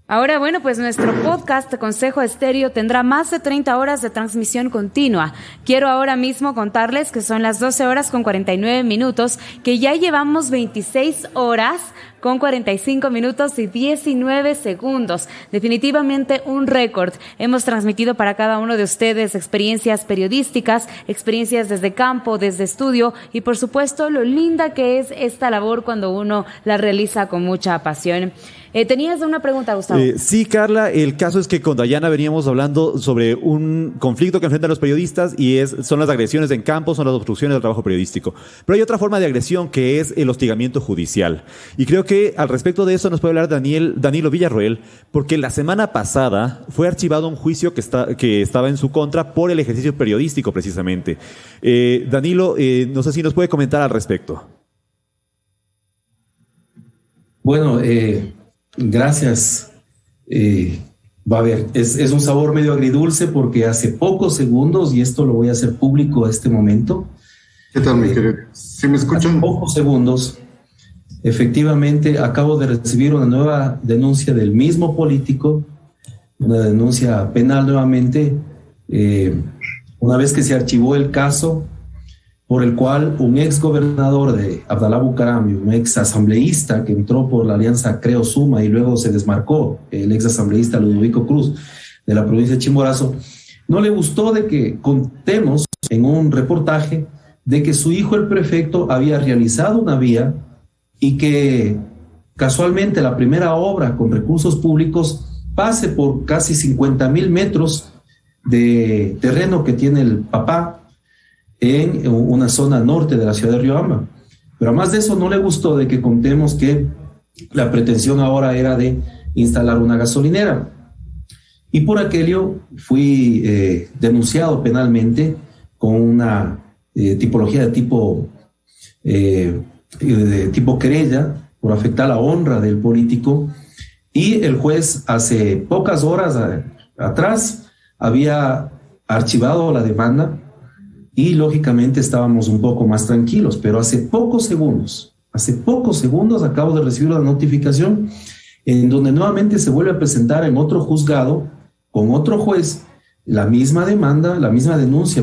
Ahora, bueno, pues nuestro podcast Consejo Estéreo tendrá más de 30 horas de transmisión continua. Quiero ahora mismo contarles que son las 12 horas con 49 minutos, que ya llevamos 26 horas con 45 minutos y 19 segundos. Definitivamente un récord. Hemos transmitido para cada uno de ustedes experiencias periodísticas, experiencias desde campo, desde estudio y por supuesto lo linda que es esta labor cuando uno la realiza con mucha pasión. ¿Tenías una pregunta, Gustavo? Sí, Carla, el caso es que con Dayana veníamos hablando sobre un conflicto que enfrentan los periodistas y son las agresiones en campo, son las obstrucciones del trabajo periodístico. Pero hay otra forma de agresión que es el hostigamiento judicial. Y creo que al respecto de eso nos puede hablar Danilo Villarroel, porque la semana pasada fue archivado un juicio que estaba en su contra por el ejercicio periodístico precisamente. Danilo, no sé si nos puede comentar al respecto. Bueno, gracias. Va a ver, es un sabor medio agridulce porque hace pocos segundos, y esto lo voy a hacer público a este momento. ¿Qué tal, mi querido? ¿Sí me escuchan? Hace pocos segundos, efectivamente, acabo de recibir una nueva denuncia del mismo político, una denuncia penal nuevamente, una vez que se archivó el caso por el cual un ex gobernador de Abdalá Bucaramanga, un ex asambleísta que entró por la alianza Creo Suma y luego se desmarcó, el ex asambleísta Ludovico Cruz de la provincia de Chimborazo, no le gustó de que contemos en un reportaje de que su hijo el prefecto había realizado una vía y que casualmente la primera obra con recursos públicos pase por casi 50,000 metros de terreno que tiene el papá en una zona norte de la ciudad de Riobamba. Pero además de eso no le gustó de que contemos que la pretensión ahora era de instalar una gasolinera. Y por aquello fui denunciado penalmente con una tipología de tipo querella por afectar la honra del político, y el juez hace pocas horas atrás había archivado la demanda y lógicamente estábamos un poco más tranquilos, pero hace pocos segundos acabo de recibir la notificación en donde nuevamente se vuelve a presentar en otro juzgado con otro juez la misma denuncia,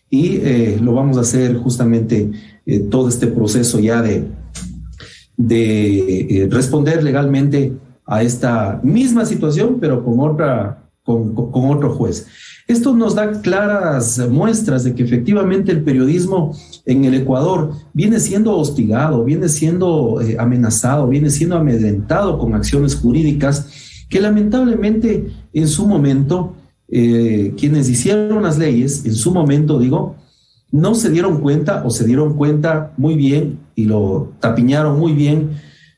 y lo vamos a hacer justamente todo este proceso ya de responder legalmente a esta misma situación, pero con otro juez. Esto nos da claras muestras de que efectivamente el periodismo en el Ecuador viene siendo hostigado, viene siendo amenazado, viene siendo amedrentado con acciones jurídicas que lamentablemente en su momento quienes hicieron las leyes, en su momento no se dieron cuenta, o se dieron cuenta muy bien y lo tapiñaron muy bien,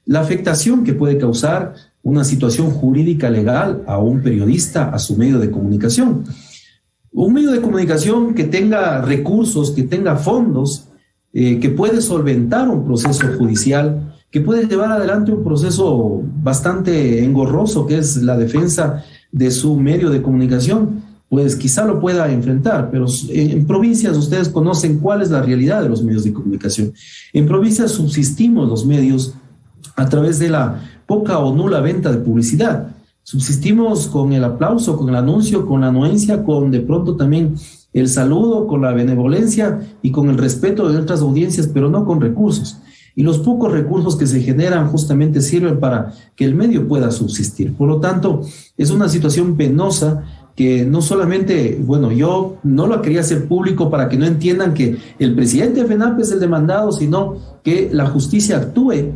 la afectación que puede causar una situación jurídica legal a un periodista, a su medio de comunicación. Un medio de comunicación que tenga recursos, que tenga fondos, que puede solventar un proceso judicial, que puede llevar adelante un proceso bastante engorroso, que es la defensa de su medio de comunicación, pues quizá lo pueda enfrentar, pero en provincias ustedes conocen cuál es la realidad de los medios de comunicación. En provincias subsistimos los medios a través de la poca o nula venta de publicidad. Subsistimos con el aplauso, con el anuncio, con la anuencia, con de pronto también el saludo, con la benevolencia y con el respeto de otras audiencias, pero no con recursos. Y los pocos recursos que se generan justamente sirven para que el medio pueda subsistir. Por lo tanto, es una situación penosa que no solamente, yo no lo quería hacer público para que no entiendan que el presidente de FENAP es el demandado, sino que la justicia actúe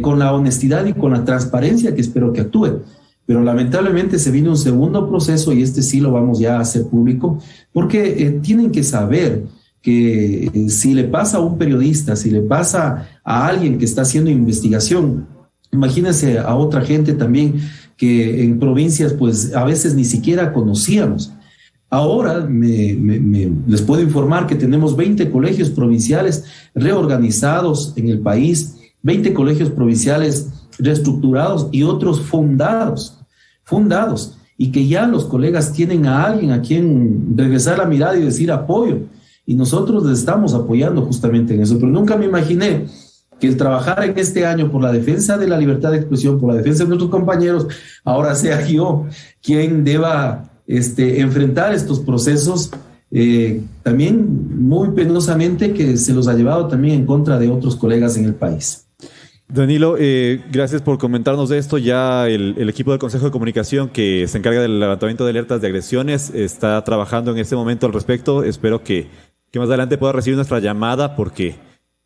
con la honestidad y con la transparencia que espero que actúe. Pero lamentablemente se viene un segundo proceso y este sí lo vamos ya a hacer público, porque tienen que saber que si le pasa a un periodista, si le pasa a alguien que está haciendo investigación, imagínense a otra gente también que en provincias pues a veces ni siquiera conocíamos. Ahora les puedo informar que tenemos 20 colegios provinciales reorganizados en el país, 20 colegios provinciales reestructurados y otros fundados, y que ya los colegas tienen a alguien a quien regresar la mirada y decir apoyo. Y nosotros les estamos apoyando justamente en eso. Pero nunca me imaginé que el trabajar en este año por la defensa de la libertad de expresión, por la defensa de nuestros compañeros, ahora sea yo quien deba enfrentar estos procesos, también muy penosamente que se los ha llevado también en contra de otros colegas en el país. Danilo, gracias por comentarnos de esto. Ya el equipo del Consejo de Comunicación que se encarga del levantamiento de alertas de agresiones está trabajando en este momento al respecto. Espero que más adelante pueda recibir nuestra llamada porque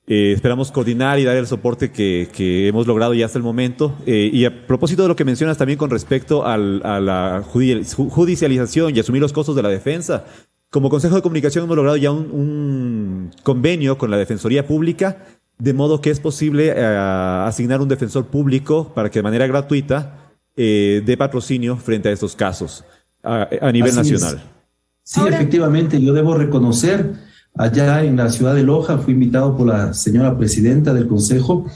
esperamos coordinar y dar el soporte que hemos logrado ya hasta el momento. Y a propósito de lo que mencionas también con respecto a la judicialización y asumir los costos de la defensa, como Consejo de Comunicación hemos logrado ya un convenio con la Defensoría Pública, de modo que es posible asignar un defensor público para que de manera gratuita dé patrocinio frente a estos casos a nivel Así nacional. Sí, efectivamente, yo debo reconocer, allá en la ciudad de Loja fui invitado por la señora presidenta del Consejo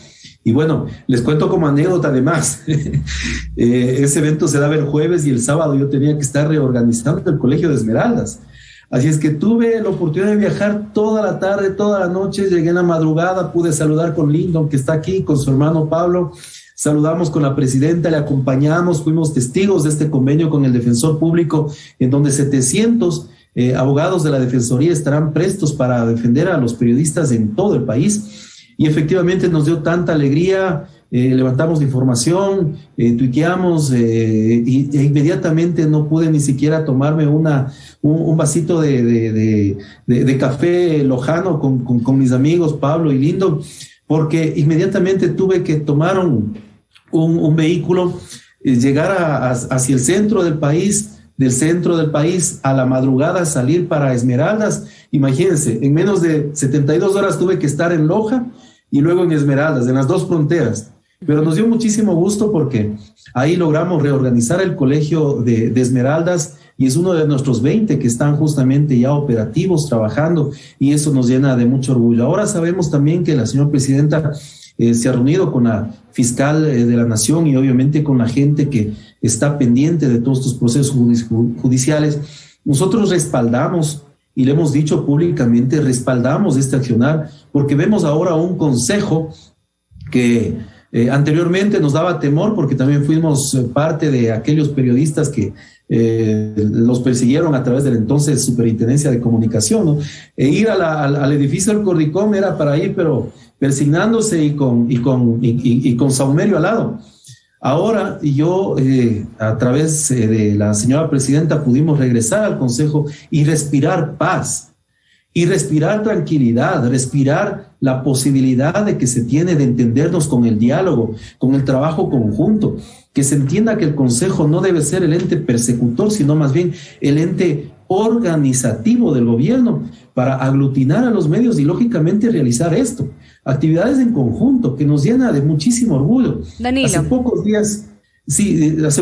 y bueno, les cuento como anécdota además, ese evento se daba el jueves y el sábado yo tenía que estar reorganizando el Colegio de Esmeraldas. Así es que tuve la oportunidad de viajar toda la tarde, toda la noche, llegué en la madrugada, pude saludar con Lindon, que está aquí, con su hermano Pablo, saludamos con la presidenta, le acompañamos, fuimos testigos de este convenio con el defensor público, en donde 700 abogados de la Defensoría estarán prestos para defender a los periodistas en todo el país. Y efectivamente nos dio tanta alegría, levantamos la información, tuiteamos e inmediatamente no pude ni siquiera tomarme un vasito de café lojano con mis amigos Pablo y Lindo, porque inmediatamente tuve que tomar un vehículo, llegar hacia el centro del país, del centro del país a la madrugada salir para Esmeraldas. Imagínense, en menos de 72 horas tuve que estar en Loja y luego en Esmeraldas, en las dos fronteras. Pero nos dio muchísimo gusto porque ahí logramos reorganizar el colegio de Esmeraldas y es uno de nuestros 20 que están justamente ya operativos, trabajando, y eso nos llena de mucho orgullo. Ahora sabemos también que la señora presidenta se ha reunido con la fiscal de la Nación y obviamente con la gente que está pendiente de todos estos procesos judiciales. Nosotros respaldamos, y le hemos dicho públicamente, respaldamos este accionar, porque vemos ahora un consejo que anteriormente nos daba temor, porque también fuimos parte de aquellos periodistas que los persiguieron a través de la entonces Superintendencia de Comunicación, ¿no? Ir al edificio del Cordicom era para ir, pero persignándose y con saumerio al lado. Ahora yo, a través de la señora presidenta, pudimos regresar al Consejo y respirar paz, y respirar tranquilidad, respirar la posibilidad de que se tiene de entendernos con el diálogo, con el trabajo conjunto, que se entienda que el Consejo no debe ser el ente persecutor, sino más bien el ente organizativo del gobierno para aglutinar a los medios y lógicamente realizar esto. Actividades en conjunto que nos llena de muchísimo orgullo. Danilo. Hace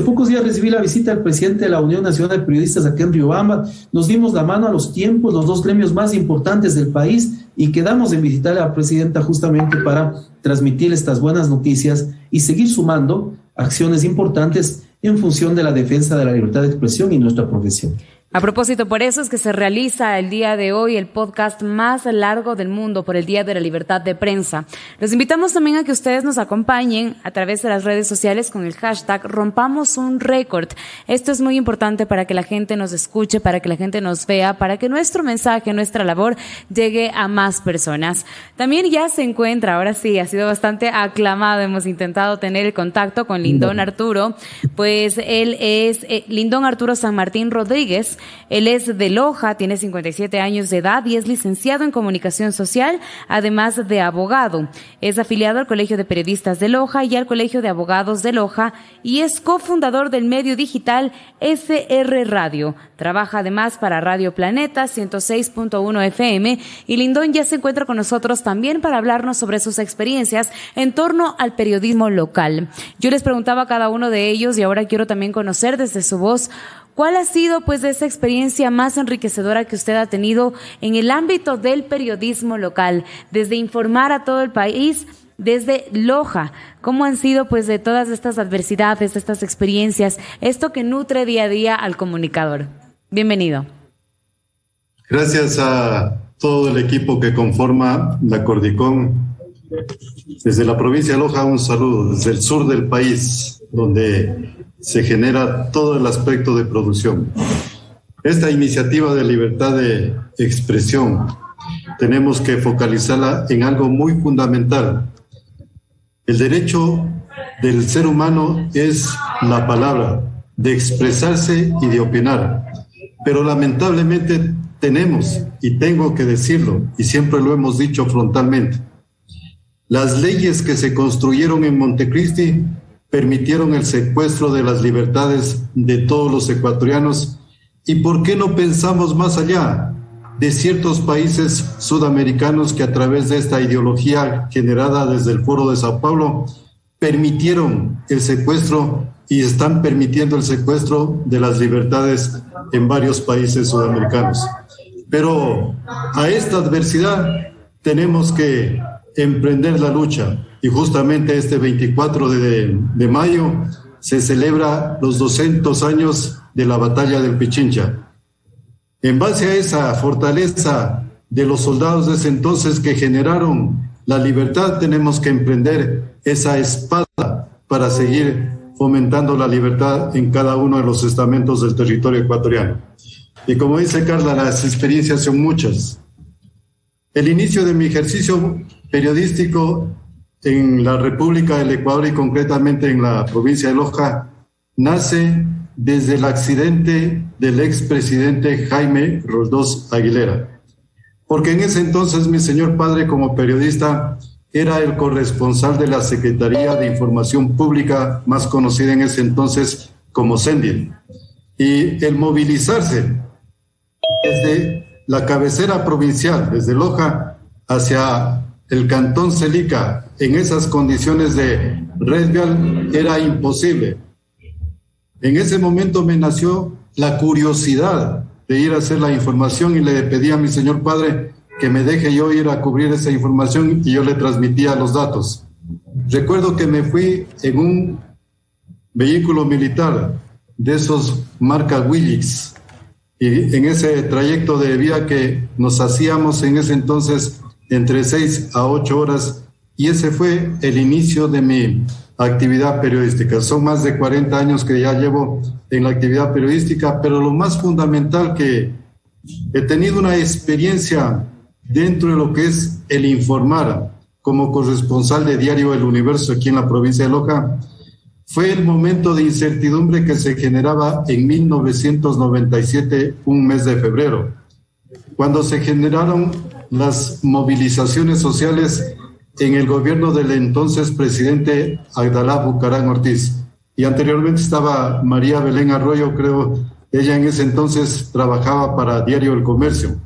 pocos días recibí la visita del presidente de la Unión Nacional de Periodistas aquí en Riobamba. Nos dimos la mano a los tiempos, los dos gremios más importantes del país, y quedamos en visitar a la presidenta justamente para transmitir estas buenas noticias y seguir sumando acciones importantes en función de la defensa de la libertad de expresión y nuestra profesión. A propósito, por eso es que se realiza el día de hoy el podcast más largo del mundo por el Día de la Libertad de Prensa. Los invitamos también a que ustedes nos acompañen a través de las redes sociales con el hashtag Rompamos un Récord. Esto es muy importante para que la gente nos escuche, para que la gente nos vea, para que nuestro mensaje, nuestra labor llegue a más personas. También ya se encuentra, ahora sí, ha sido bastante aclamado, hemos intentado tener el contacto con Lindon Arturo, pues él es Lindon Arturo San Martín Rodríguez. Él es de Loja, tiene 57 años de edad y es licenciado en Comunicación Social, además de abogado. Es afiliado al Colegio de Periodistas de Loja y al Colegio de Abogados de Loja y es cofundador del medio digital SR Radio. Trabaja además para Radio Planeta 106.1 FM y Lindon ya se encuentra con nosotros también para hablarnos sobre sus experiencias en torno al periodismo local. Yo les preguntaba a cada uno de ellos y ahora quiero también conocer desde su voz ¿Cuál ha sido pues esa experiencia más enriquecedora que usted ha tenido en el ámbito del periodismo local, desde informar a todo el país, desde Loja? ¿Cómo han sido pues de todas estas adversidades, estas experiencias, esto que nutre día a día al comunicador? Bienvenido. Gracias a todo el equipo que conforma la Cordicom. Desde la provincia de Loja, un saludo. Desde el sur del país, donde se genera todo el aspecto de producción. Esta iniciativa de libertad de expresión tenemos que focalizarla en algo muy fundamental. El derecho del ser humano es la palabra, de expresarse y de opinar. Pero lamentablemente tenemos, y tengo que decirlo, y siempre lo hemos dicho frontalmente, las leyes que se construyeron en Montecristi permitieron el secuestro de las libertades de todos los ecuatorianos. ¿Y por qué no pensamos más allá de ciertos países sudamericanos que a través de esta ideología generada desde el Foro de Sao Paulo permitieron el secuestro y están permitiendo el secuestro de las libertades en varios países sudamericanos? Pero a esta adversidad tenemos que emprender la lucha, y justamente este 24 de mayo se celebra los 200 años de la batalla del Pichincha. En base a esa fortaleza de los soldados de ese entonces que generaron la libertad, tenemos que emprender esa espada para seguir fomentando la libertad en cada uno de los estamentos del territorio ecuatoriano. Y como dice Carla, las experiencias son muchas. El inicio de mi ejercicio periodístico en la República del Ecuador y concretamente en la provincia de Loja nace desde el accidente del expresidente Jaime Roldós Aguilera. Porque en ese entonces mi señor padre, como periodista, era el corresponsal de la Secretaría de Información Pública, más conocida en ese entonces como CENDIL. Y el movilizarse desde la cabecera provincial, desde Loja, hacia el cantón Celica, en esas condiciones de red vial, era imposible. En ese momento me nació la curiosidad de ir a hacer la información y le pedí a mi señor padre que me deje yo ir a cubrir esa información y yo le transmitía los datos. Recuerdo que me fui en un vehículo militar de esos marca Willys, y en ese trayecto de vía que nos hacíamos en ese entonces entre 6 a 8 horas, y ese fue el inicio de mi actividad periodística. Son más de 40 años que ya llevo en la actividad periodística, pero lo más fundamental, que he tenido una experiencia dentro de lo que es el informar como corresponsal de Diario El Universo aquí en la provincia de Loja, fue el momento de incertidumbre que se generaba en 1997, un mes de febrero, cuando se generaron las movilizaciones sociales en el gobierno del entonces presidente Abdalá Bucaram Ortiz. Y anteriormente estaba María Belén Arroyo, creo, ella en ese entonces trabajaba para Diario El Comercio.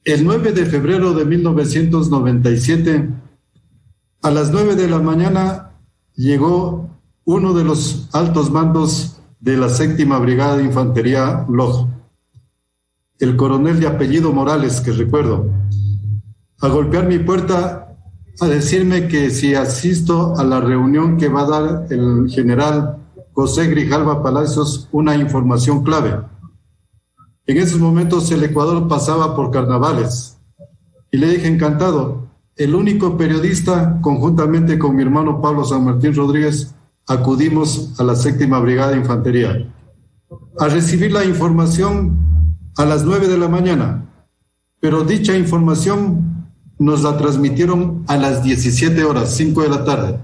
El 9 de febrero de 1997, a las 9 de la mañana, llegó uno de los altos mandos de la 7ª Brigada de Infantería Loja, el coronel de apellido Morales, que recuerdo, a golpear mi puerta, a decirme que si asisto a la reunión que va a dar el general José Grijalva Palacios, una información clave. En esos momentos el Ecuador pasaba por carnavales y le dije encantado. El único periodista, conjuntamente con mi hermano Pablo San Martín Rodríguez, acudimos a la 7ª Brigada de Infantería a recibir la información a las 9 de la mañana, pero dicha información nos la transmitieron a las 17 horas, 5 de la tarde.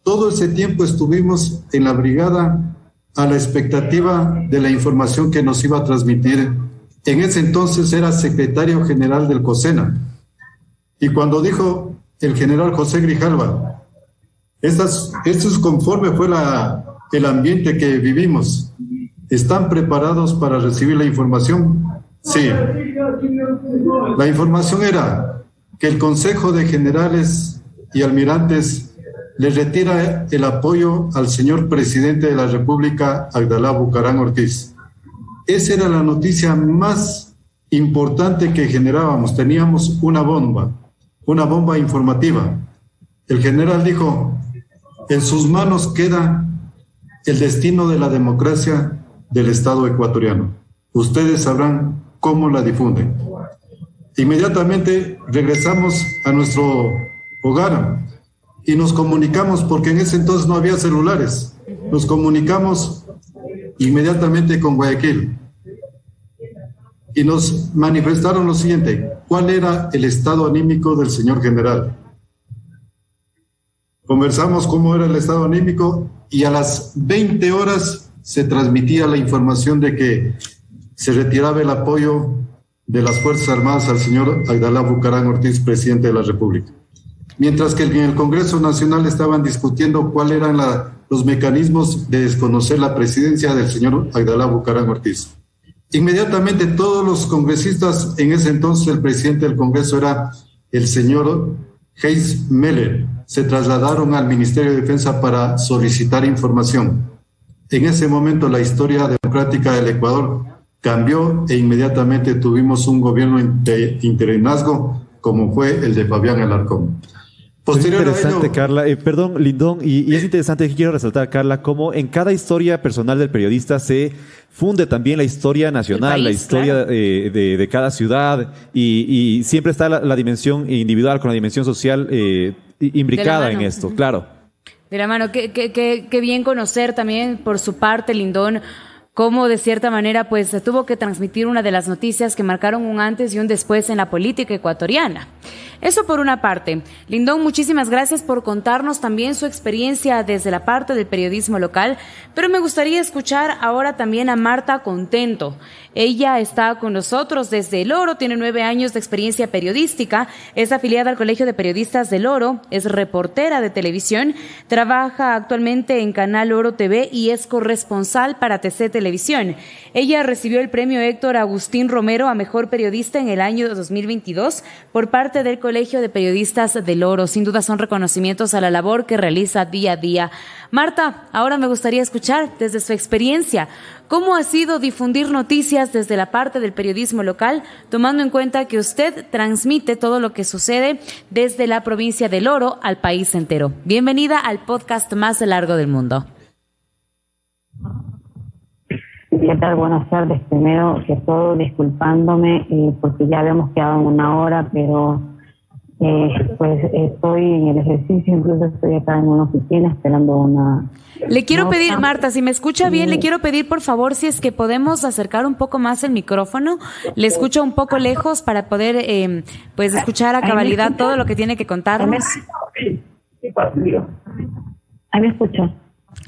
Todo ese tiempo estuvimos en la brigada a la expectativa de la información que nos iba a transmitir. En ese entonces era secretario general del COSENA. Y cuando dijo el general José Grijalva, esto es conforme fue el ambiente que vivimos, ¿están preparados para recibir la información? Sí. La información era que el Consejo de Generales y Almirantes le retira el apoyo al señor presidente de la República, Agdalá Bucaram Ortiz. Esa era la noticia más importante que generábamos. Teníamos una bomba informativa. El general dijo, en sus manos queda el destino de la democracia del Estado ecuatoriano. Ustedes sabrán cómo la difunden. Inmediatamente regresamos a nuestro hogar y nos comunicamos, porque en ese entonces no había celulares. Nos comunicamos inmediatamente con Guayaquil y nos manifestaron lo siguiente: ¿cuál era el estado anímico del señor general? Conversamos cómo era el estado anímico y a las 20 horas se transmitía la información de que se retiraba el apoyo de las Fuerzas Armadas al señor Agdalá Bucaram Ortiz, presidente de la República. Mientras que en el Congreso Nacional estaban discutiendo cuáles eran los mecanismos de desconocer la presidencia del señor Agdalá Bucaram Ortiz. Inmediatamente todos los congresistas, en ese entonces el presidente del Congreso era el señor Hayes Meller, se trasladaron al Ministerio de Defensa para solicitar información. En ese momento la historia democrática del Ecuador cambió e inmediatamente tuvimos un gobierno de interinazgo como fue el de Fabián Alarcón. Posterior es interesante, Carla. Perdón, Lindón, y es interesante que quiero resaltar, Carla, cómo en cada historia personal del periodista se funde también la historia nacional, país, la historia, claro, de cada ciudad, y siempre está la dimensión individual con la dimensión social imbricada en esto, claro. De la mano, qué bien conocer también por su parte, Lindón, cómo de cierta manera pues se tuvo que transmitir una de las noticias que marcaron un antes y un después en la política ecuatoriana. Eso por una parte. Lindón, muchísimas gracias por contarnos también su experiencia desde la parte del periodismo local, pero me gustaría escuchar ahora también a Marta Contento. Ella está con nosotros desde El Oro, tiene 9 años de experiencia periodística, es afiliada al Colegio de Periodistas del Oro, es reportera de televisión, trabaja actualmente en Canal Oro TV y es corresponsal para TC Televisión. Ella recibió el premio Héctor Agustín Romero a Mejor Periodista en el año 2022 por parte del Colegio de Periodistas del Oro. Sin duda son reconocimientos a la labor que realiza día a día. Marta, ahora me gustaría escuchar desde su experiencia, ¿cómo ha sido difundir noticias desde la parte del periodismo local, tomando en cuenta que usted transmite todo lo que sucede desde la provincia del Oro al país entero? Bienvenida al podcast más largo del mundo. ¿Qué tal? Buenas tardes. Primero que todo, disculpándome porque ya habíamos quedado en 1 hora, pero pues estoy en el ejercicio, incluso estoy acá en una oficina esperando una... Le quiero pedir, Marta, si me escucha bien, le quiero pedir por favor si es que podemos acercar un poco más el micrófono. Le escucho un poco lejos para poder pues escuchar a cabalidad todo lo que tiene que contarnos. Ahí me escucho.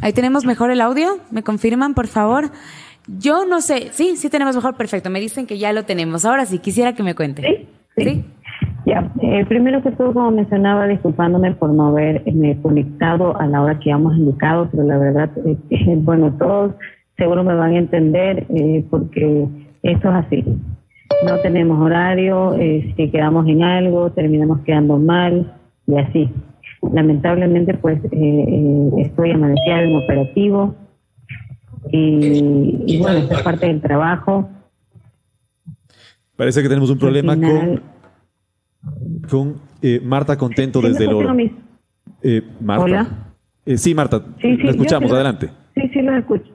Ahí tenemos mejor el audio, ¿me confirman por favor? Yo no sé, sí tenemos mejor, perfecto, me dicen que ya lo tenemos. Ahora sí, quisiera que me cuente. ¿Sí? Ya, primero que todo, como mencionaba, disculpándome por no haberme conectado a la hora que habíamos indicado, pero la verdad, bueno, todos seguro me van a entender porque esto es así. No tenemos horario, si quedamos en algo, terminamos quedando mal y así. Lamentablemente, pues, estoy amanecida en operativo y bueno, esta es parte del trabajo. Parece que tenemos un problema con Marta Contento desde El Oro. Marta. Hola. Sí, Marta, la escuchamos, adelante. Sí, la escucho.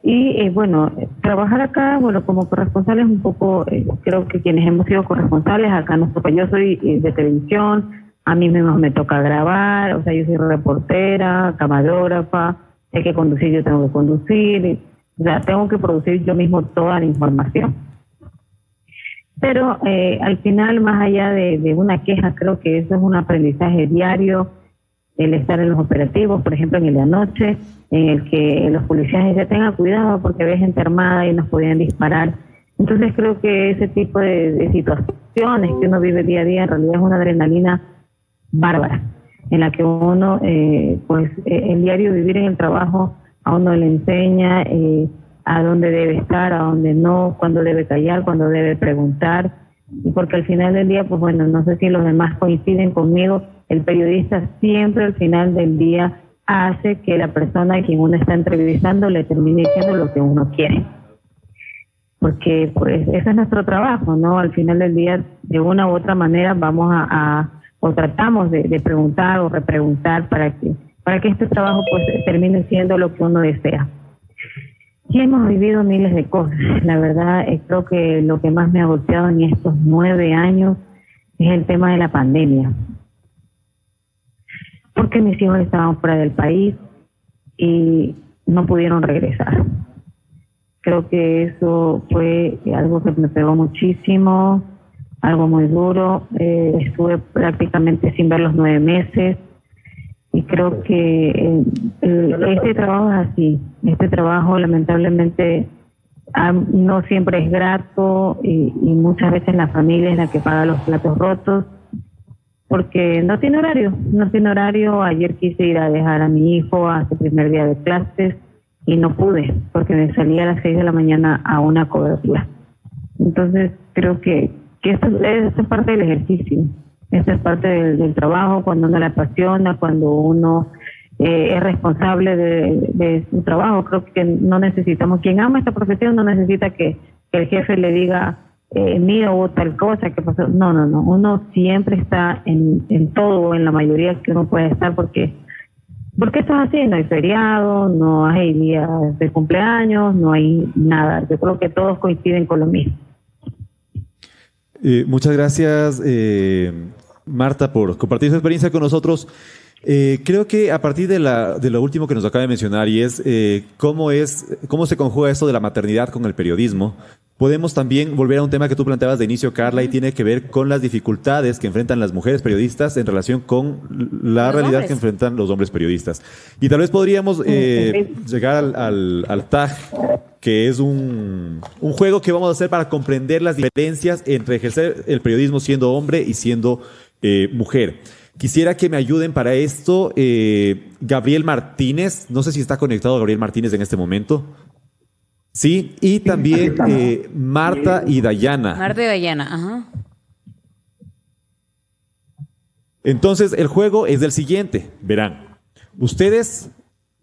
Y bueno, trabajar acá, bueno, como corresponsal es un poco, creo que quienes hemos sido corresponsales acá nos toca. Yo soy de televisión, a mí mismo me toca grabar, o sea, yo soy reportera, camarógrafa, hay que conducir, yo tengo que conducir, o sea, tengo que producir yo mismo toda la información. Pero al final, más allá de una queja, creo que eso es un aprendizaje diario, el estar en los operativos, por ejemplo, en el de anoche, en el que los policías decían, tengan cuidado porque había gente armada y nos podían disparar. Entonces creo que ese tipo de situaciones que uno vive día a día en realidad es una adrenalina bárbara, en la que uno, pues el diario vivir en el trabajo a uno le enseña a dónde debe estar, a dónde no, cuándo debe callar, cuándo debe preguntar, y porque al final del día, pues bueno, no sé si los demás coinciden conmigo, el periodista siempre al final del día hace que la persona a quien uno está entrevistando le termine diciendo lo que uno quiere. Porque pues ese es nuestro trabajo, ¿no? Al final del día, de una u otra manera, vamos o tratamos de preguntar o repreguntar para que este trabajo pues termine siendo lo que uno desea. Y hemos vivido miles de cosas. La verdad, creo que lo que más me ha golpeado en estos 9 años es el tema de la pandemia. Porque mis hijos estaban fuera del país y no pudieron regresar. Creo que eso fue algo que me pegó muchísimo, algo muy duro. Estuve prácticamente sin ver los 9 meses y creo que este trabajo es así. Este trabajo lamentablemente no siempre es grato y muchas veces la familia es la que paga los platos rotos porque no tiene horario. Ayer quise ir a dejar a mi hijo a su primer día de clases y no pude porque me salía a las 6 de la mañana a una cobertura. Entonces creo que esto es parte del ejercicio, esto es parte del trabajo, cuando uno le apasiona, cuando uno es responsable de su trabajo. Creo que no necesitamos, quien ama esta profesión no necesita que el jefe le diga mira o tal cosa que pasó. No, uno siempre está en todo, en la mayoría que uno puede estar porque esto es así, no hay feriado, no hay días de cumpleaños, no hay nada. Yo creo que todos coinciden con lo mismo. Muchas gracias, Marta, por compartir su experiencia con nosotros. Creo que a partir de lo último que nos acaba de mencionar y es cómo se conjuga esto de la maternidad con el periodismo, podemos también volver a un tema que tú planteabas de inicio, Carla, y tiene que ver con las dificultades que enfrentan las mujeres periodistas en relación con la realidad que enfrentan los hombres periodistas. Y tal vez podríamos llegar al tag, que es un juego que vamos a hacer para comprender las diferencias entre ejercer el periodismo siendo hombre y siendo mujer. Quisiera que me ayuden para esto Gabriel Martínez. No sé si está conectado Gabriel Martínez en este momento. Sí, y también Marta y Dayana. Marta y Dayana, ajá. Entonces, el juego es del siguiente. Verán, ustedes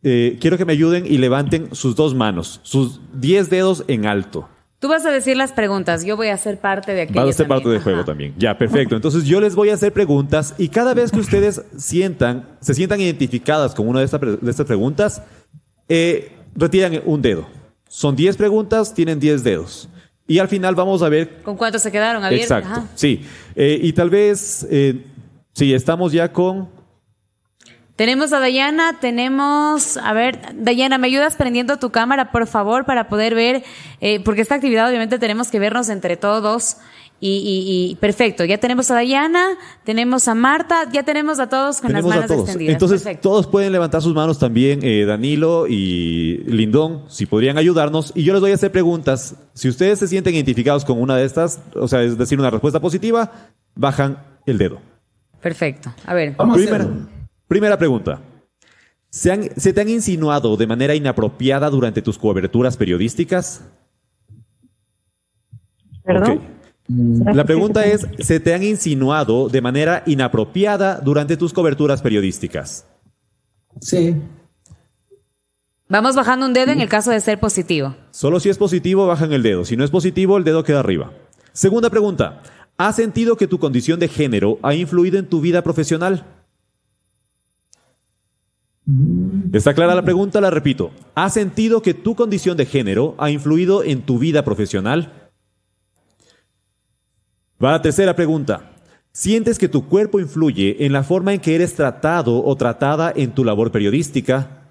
quiero que me ayuden y levanten sus 2 manos, sus 10 dedos en alto. Tú vas a decir las preguntas, yo voy a ser parte de aquello. Vas a ser parte del juego también. Ya, perfecto. Entonces yo les voy a hacer preguntas y cada vez que ustedes se sientan identificadas con una de estas preguntas, retiran un dedo. Son 10 preguntas, tienen 10 dedos. Y al final vamos a ver... ¿Con cuántos se quedaron abiertos? Exacto, ajá. Sí. Y tal vez, sí, estamos ya con... Tenemos a Dayana, a ver, Dayana, ¿me ayudas prendiendo tu cámara, por favor, para poder ver? Porque esta actividad obviamente tenemos que vernos entre todos. Y perfecto, ya tenemos a Dayana, tenemos a Marta, ya tenemos a todos con las manos extendidas. Entonces, perfecto. Todos pueden levantar sus manos también, Danilo y Lindón, si podrían ayudarnos. Y yo les voy a hacer preguntas. Si ustedes se sienten identificados con una de estas, o sea, es decir, una respuesta positiva, bajan el dedo. Perfecto, a ver. Primera pregunta. ¿Se te han insinuado de manera inapropiada durante tus coberturas periodísticas? ¿Perdón? Okay. La pregunta es, ¿se te han insinuado de manera inapropiada durante tus coberturas periodísticas? Sí. Vamos bajando un dedo en el caso de ser positivo. Solo si es positivo, bajan el dedo. Si no es positivo, el dedo queda arriba. Segunda pregunta. ¿Has sentido que tu condición de género ha influido en tu vida profesional? ¿Está clara la pregunta? La repito. ¿Has sentido que tu condición de género ha influido en tu vida profesional? Va la tercera pregunta. ¿Sientes que tu cuerpo influye en la forma en que eres tratado o tratada en tu labor periodística?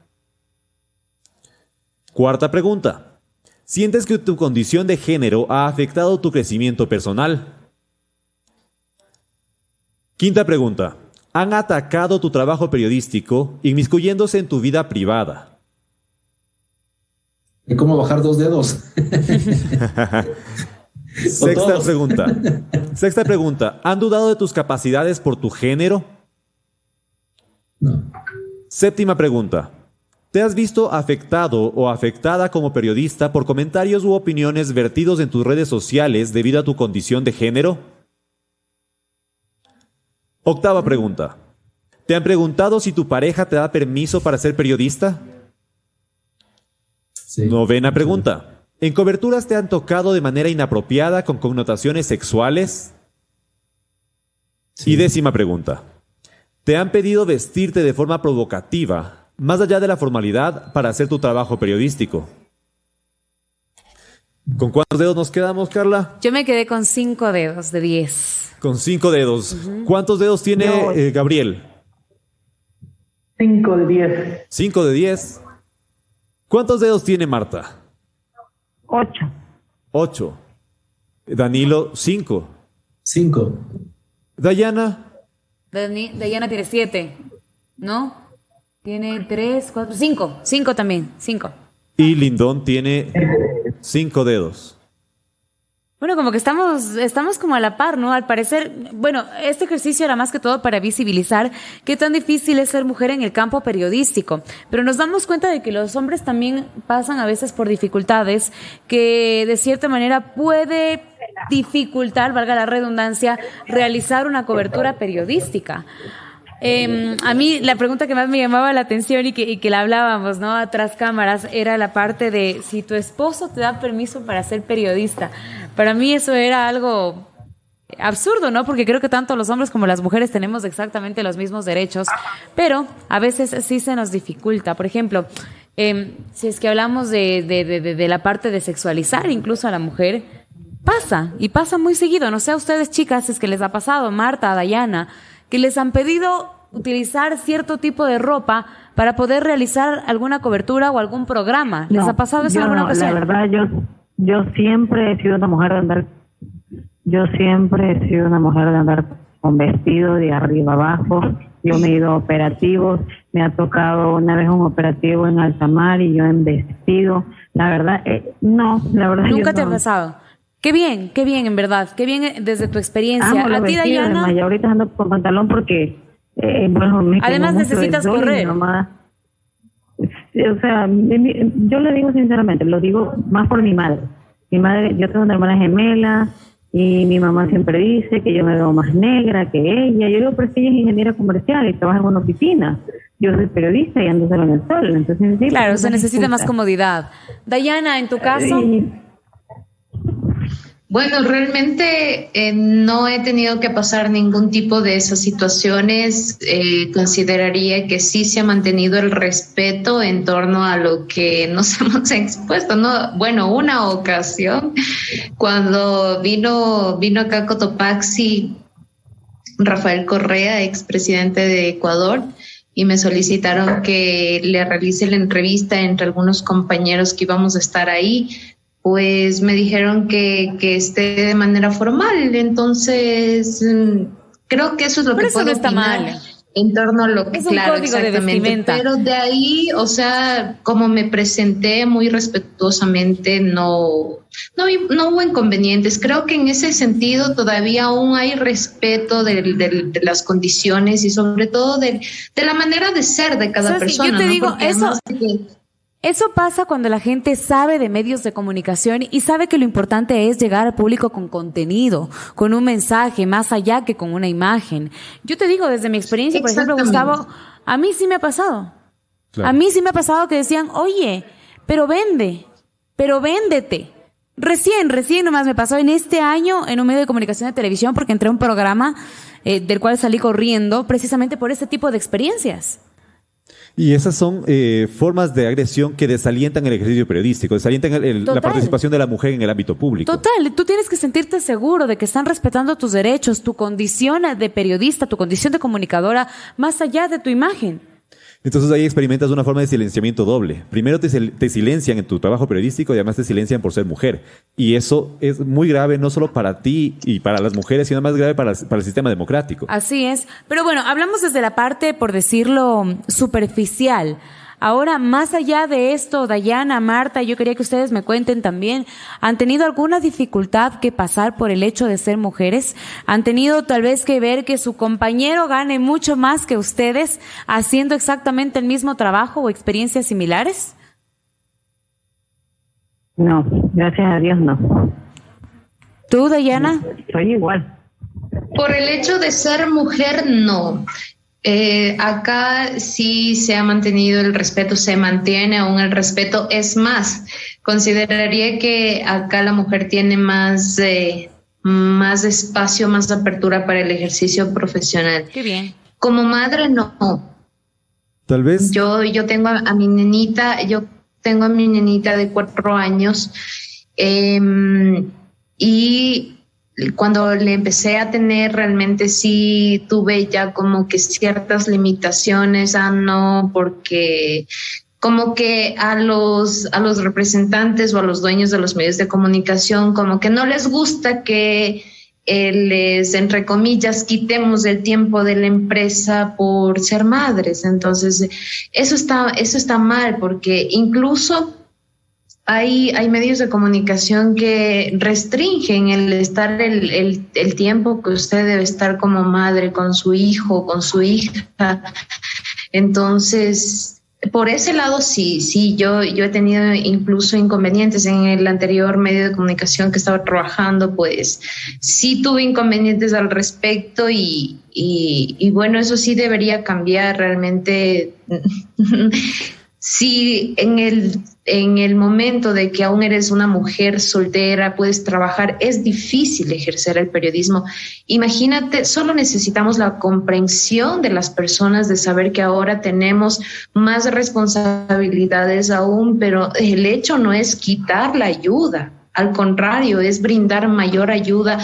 Cuarta pregunta. ¿Sientes que tu condición de género ha afectado tu crecimiento personal? Quinta pregunta. ¿Han atacado tu trabajo periodístico inmiscuyéndose en tu vida privada? ¿Y cómo bajar 2 dedos? Sexta pregunta. ¿Han dudado de tus capacidades por tu género? No. Séptima pregunta. ¿Te has visto afectado o afectada como periodista por comentarios u opiniones vertidos en tus redes sociales debido a tu condición de género? Octava pregunta. ¿Te han preguntado si tu pareja te da permiso para ser periodista? Sí. Novena pregunta. ¿En coberturas te han tocado de manera inapropiada con connotaciones sexuales? Sí. Y décima pregunta. ¿Te han pedido vestirte de forma provocativa, más allá de la formalidad, para hacer tu trabajo periodístico? ¿Con cuántos dedos nos quedamos, Carla? Yo me quedé con 5 dedos de 10. Con 5 dedos. ¿Cuántos dedos tiene Gabriel? 5 de 10. 5 de 10. ¿Cuántos dedos tiene Marta? 8. 8. Danilo, 5. 5. Dayana, Dayana tiene 7, ¿no? Tiene 3, 4, 5. 5 también, 5. y Lindón tiene 5 dedos. Bueno, como que estamos como a la par, ¿no? Al parecer, bueno, este ejercicio era más que todo para visibilizar qué tan difícil es ser mujer en el campo periodístico. Pero nos damos cuenta de que los hombres también pasan a veces por dificultades que de cierta manera puede dificultar, valga la redundancia, realizar una cobertura periodística. A mí la pregunta que más me llamaba la atención y que la hablábamos, ¿no? Tras cámaras, era la parte de si tu esposo te da permiso para ser periodista. Para mí eso era algo absurdo, ¿no? Porque creo que tanto los hombres como las mujeres tenemos exactamente los mismos derechos, pero a veces sí se nos dificulta. Por ejemplo, si es que hablamos de la parte de sexualizar incluso a la mujer, pasa, y pasa muy seguido. No sé a ustedes, chicas, si es que les ha pasado, Marta, Dayana, que les han pedido utilizar cierto tipo de ropa para poder realizar alguna cobertura o algún programa. ¿Les ha pasado eso en alguna ocasión? La verdad, yo siempre he sido una mujer de andar, con vestido de arriba abajo. Yo me he ido a operativos, me ha tocado una vez un operativo en alta mar y yo en vestido. La verdad, no, la verdad. ¿Nunca te ha pasado? Qué bien, en verdad. Qué bien desde tu experiencia. ¿A ti, Dayana? Y ahorita ando con pantalón porque... además necesitas correr. O sea, yo le digo sinceramente, lo digo más por mi madre. Mi madre, yo tengo una hermana gemela y mi mamá siempre dice que yo me veo más negra que ella. Yo digo, pero es que ella es ingeniera comercial y trabaja en una oficina. Yo soy periodista y ando solo en el sol. Entonces, sí, claro, se necesita más comodidad. Dayana, en tu caso... Bueno, realmente no he tenido que pasar ningún tipo de esas situaciones. Consideraría que sí se ha mantenido el respeto en torno a lo que nos hemos expuesto, ¿no? Bueno, una ocasión, cuando vino acá a Cotopaxi Rafael Correa, expresidente de Ecuador, y me solicitaron que le realice la entrevista entre algunos compañeros que íbamos a estar ahí, pues me dijeron que esté de manera formal. Entonces, creo que eso es lo que puedo opinar en torno a lo que, es un código de vestimenta. Pero de ahí, o sea, como me presenté muy respetuosamente, no hubo inconvenientes. Creo que en ese sentido todavía aún hay respeto de las condiciones y sobre todo de la manera de ser de cada persona. Yo te digo, porque eso pasa cuando la gente sabe de medios de comunicación y sabe que lo importante es llegar al público con contenido, con un mensaje, más allá que con una imagen. Yo te digo, desde mi experiencia, por ejemplo, Gustavo, a mí sí me ha pasado. Claro. A mí sí me ha pasado que decían, oye, pero véndete. Recién nomás me pasó en este año en un medio de comunicación de televisión porque entré a un programa del cual salí corriendo precisamente por este tipo de experiencias. Y esas son formas de agresión que desalientan el ejercicio periodístico, desalientan la participación de la mujer en el ámbito público. Total, tú tienes que sentirte seguro de que están respetando tus derechos, tu condición de periodista, tu condición de comunicadora, más allá de tu imagen. Entonces ahí experimentas una forma de silenciamiento doble. Primero te silencian en tu trabajo periodístico y además te silencian por ser mujer. Y eso es muy grave no solo para ti y para las mujeres, sino más grave para el sistema democrático. Así es. Pero bueno, hablamos desde la parte, por decirlo, superficial. Ahora, más allá de esto, Dayana, Marta, yo quería que ustedes me cuenten también, ¿han tenido alguna dificultad que pasar por el hecho de ser mujeres? ¿Han tenido tal vez que ver que su compañero gane mucho más que ustedes haciendo exactamente el mismo trabajo o experiencias similares? No, gracias a Dios no. ¿Tú, Dayana? Soy igual. Por el hecho de ser mujer, no. Acá sí se ha mantenido el respeto, se mantiene aún el respeto. Es más, consideraría que acá la mujer tiene más espacio, más apertura para el ejercicio profesional. Qué bien. Como madre, no. Tal vez. Yo tengo a mi nenita, de 4 años, y cuando le empecé a tener, realmente sí tuve ya como que ciertas limitaciones, no, porque como que a los representantes o a los dueños de los medios de comunicación como que no les gusta que les, entre comillas, quitemos el tiempo de la empresa por ser madres. Entonces, eso está mal, porque incluso hay medios de comunicación que restringen el tiempo que usted debe estar como madre con su hijo, con su hija. Entonces, por ese lado sí, yo he tenido incluso inconvenientes en el anterior medio de comunicación que estaba trabajando, pues sí tuve inconvenientes al respecto y bueno, eso sí debería cambiar realmente. Si en el momento de que aún eres una mujer soltera, puedes trabajar, es difícil ejercer el periodismo. Imagínate, solo necesitamos la comprensión de las personas, de saber que ahora tenemos más responsabilidades aún, pero el hecho no es quitar la ayuda. Al contrario, es brindar mayor ayuda,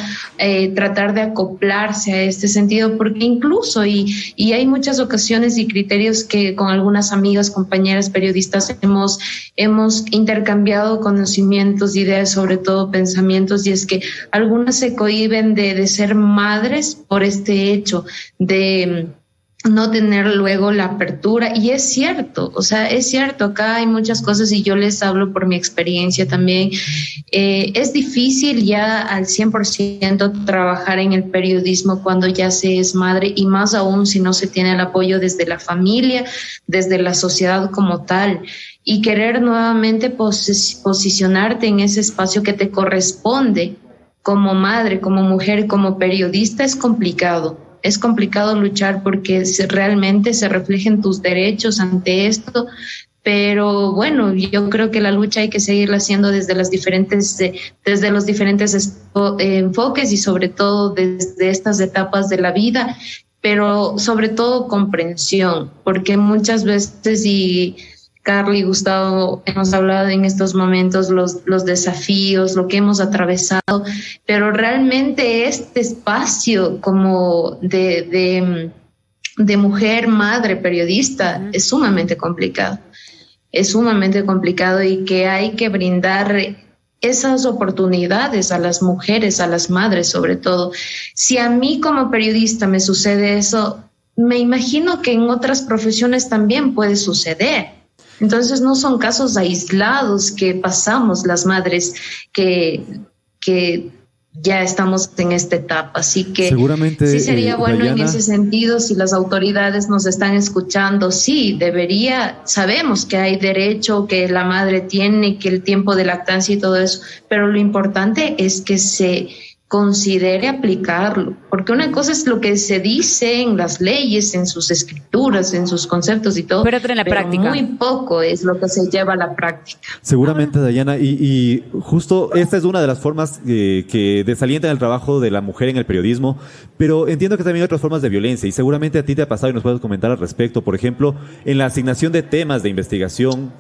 tratar de acoplarse a este sentido, porque incluso, y hay muchas ocasiones y criterios que con algunas amigas, compañeras periodistas hemos intercambiado conocimientos, ideas, sobre todo pensamientos, y es que algunas se cohíben de ser madres por este hecho de no tener luego la apertura, y es cierto, acá hay muchas cosas y yo les hablo por mi experiencia también. Es difícil ya al 100% trabajar en el periodismo cuando ya se es madre, y más aún si no se tiene el apoyo desde la familia, desde la sociedad como tal, y querer nuevamente posicionarte en ese espacio que te corresponde como madre, como mujer, como periodista, es complicado. Es complicado luchar porque realmente se reflejen tus derechos ante esto, pero bueno, yo creo que la lucha hay que seguirla haciendo desde los diferentes enfoques y sobre todo desde estas etapas de la vida, pero sobre todo comprensión, porque muchas veces, y Carly y Gustavo hemos hablado en estos momentos los desafíos, lo que hemos atravesado, pero realmente este espacio como de mujer, madre, periodista, es sumamente complicado. Es sumamente complicado, y que hay que brindar esas oportunidades a las mujeres, a las madres sobre todo. Si a mí como periodista me sucede eso, me imagino que en otras profesiones también puede suceder. Entonces no son casos aislados que pasamos las madres que ya estamos en esta etapa. Así que seguramente, sí sería bueno, Dayana, en ese sentido, si las autoridades nos están escuchando, sí, sabemos que hay derecho, que la madre tiene, que el tiempo de lactancia y todo eso, pero lo importante es que se considere aplicarlo, porque una cosa es lo que se dice en las leyes, en sus escrituras, en sus conceptos y todo, pero en la práctica muy poco es lo que se lleva a la práctica. Seguramente, Dayana, y justo esta es una de las formas que desalientan el trabajo de la mujer en el periodismo, pero entiendo que también hay otras formas de violencia, y seguramente a ti te ha pasado y nos puedes comentar al respecto. Por ejemplo, en la asignación de temas de investigación,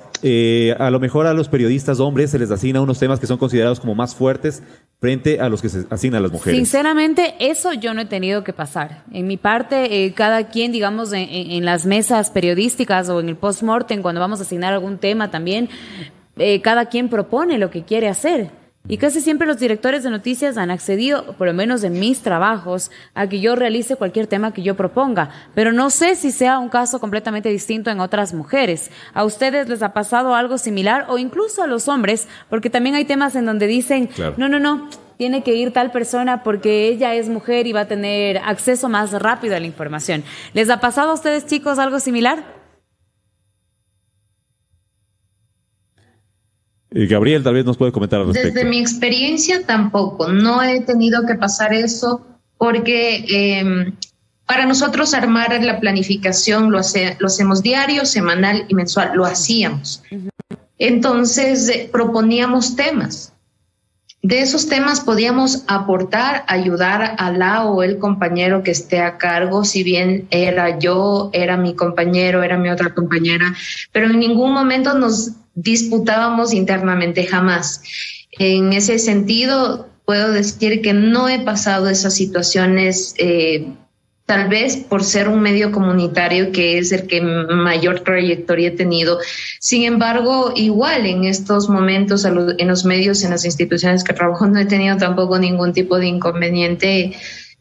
a lo mejor a los periodistas hombres se les asigna unos temas que son considerados como más fuertes frente a los que se asignan a las mujeres. Sinceramente, eso yo no he tenido que pasar. En mi parte, cada quien, digamos, en las mesas periodísticas o en el post-mortem, cuando vamos a asignar algún tema también, cada quien propone lo que quiere hacer. Y casi siempre los directores de noticias han accedido, por lo menos en mis trabajos, a que yo realice cualquier tema que yo proponga. Pero no sé si sea un caso completamente distinto en otras mujeres. ¿A ustedes les ha pasado algo similar? O incluso a los hombres, porque también hay temas en donde dicen, claro, no, tiene que ir tal persona porque ella es mujer y va a tener acceso más rápido a la información. ¿Les ha pasado a ustedes, chicos, algo similar? Gabriel tal vez nos puede comentar al respecto. Desde mi experiencia tampoco, no he tenido que pasar eso porque Para nosotros armar la planificación lo hacemos diario, semanal y mensual, lo hacíamos. Entonces proponíamos temas. De esos temas podíamos aportar, ayudar a la o el compañero que esté a cargo, si bien era yo, era mi compañero, era mi otra compañera, pero en ningún momento nos disputábamos internamente, jamás. En ese sentido, puedo decir que no he pasado esas situaciones, tal vez por ser un medio comunitario que es el que mayor trayectoria he tenido. Sin embargo, igual en estos momentos, en los medios, en las instituciones que trabajo, no he tenido tampoco ningún tipo de inconveniente.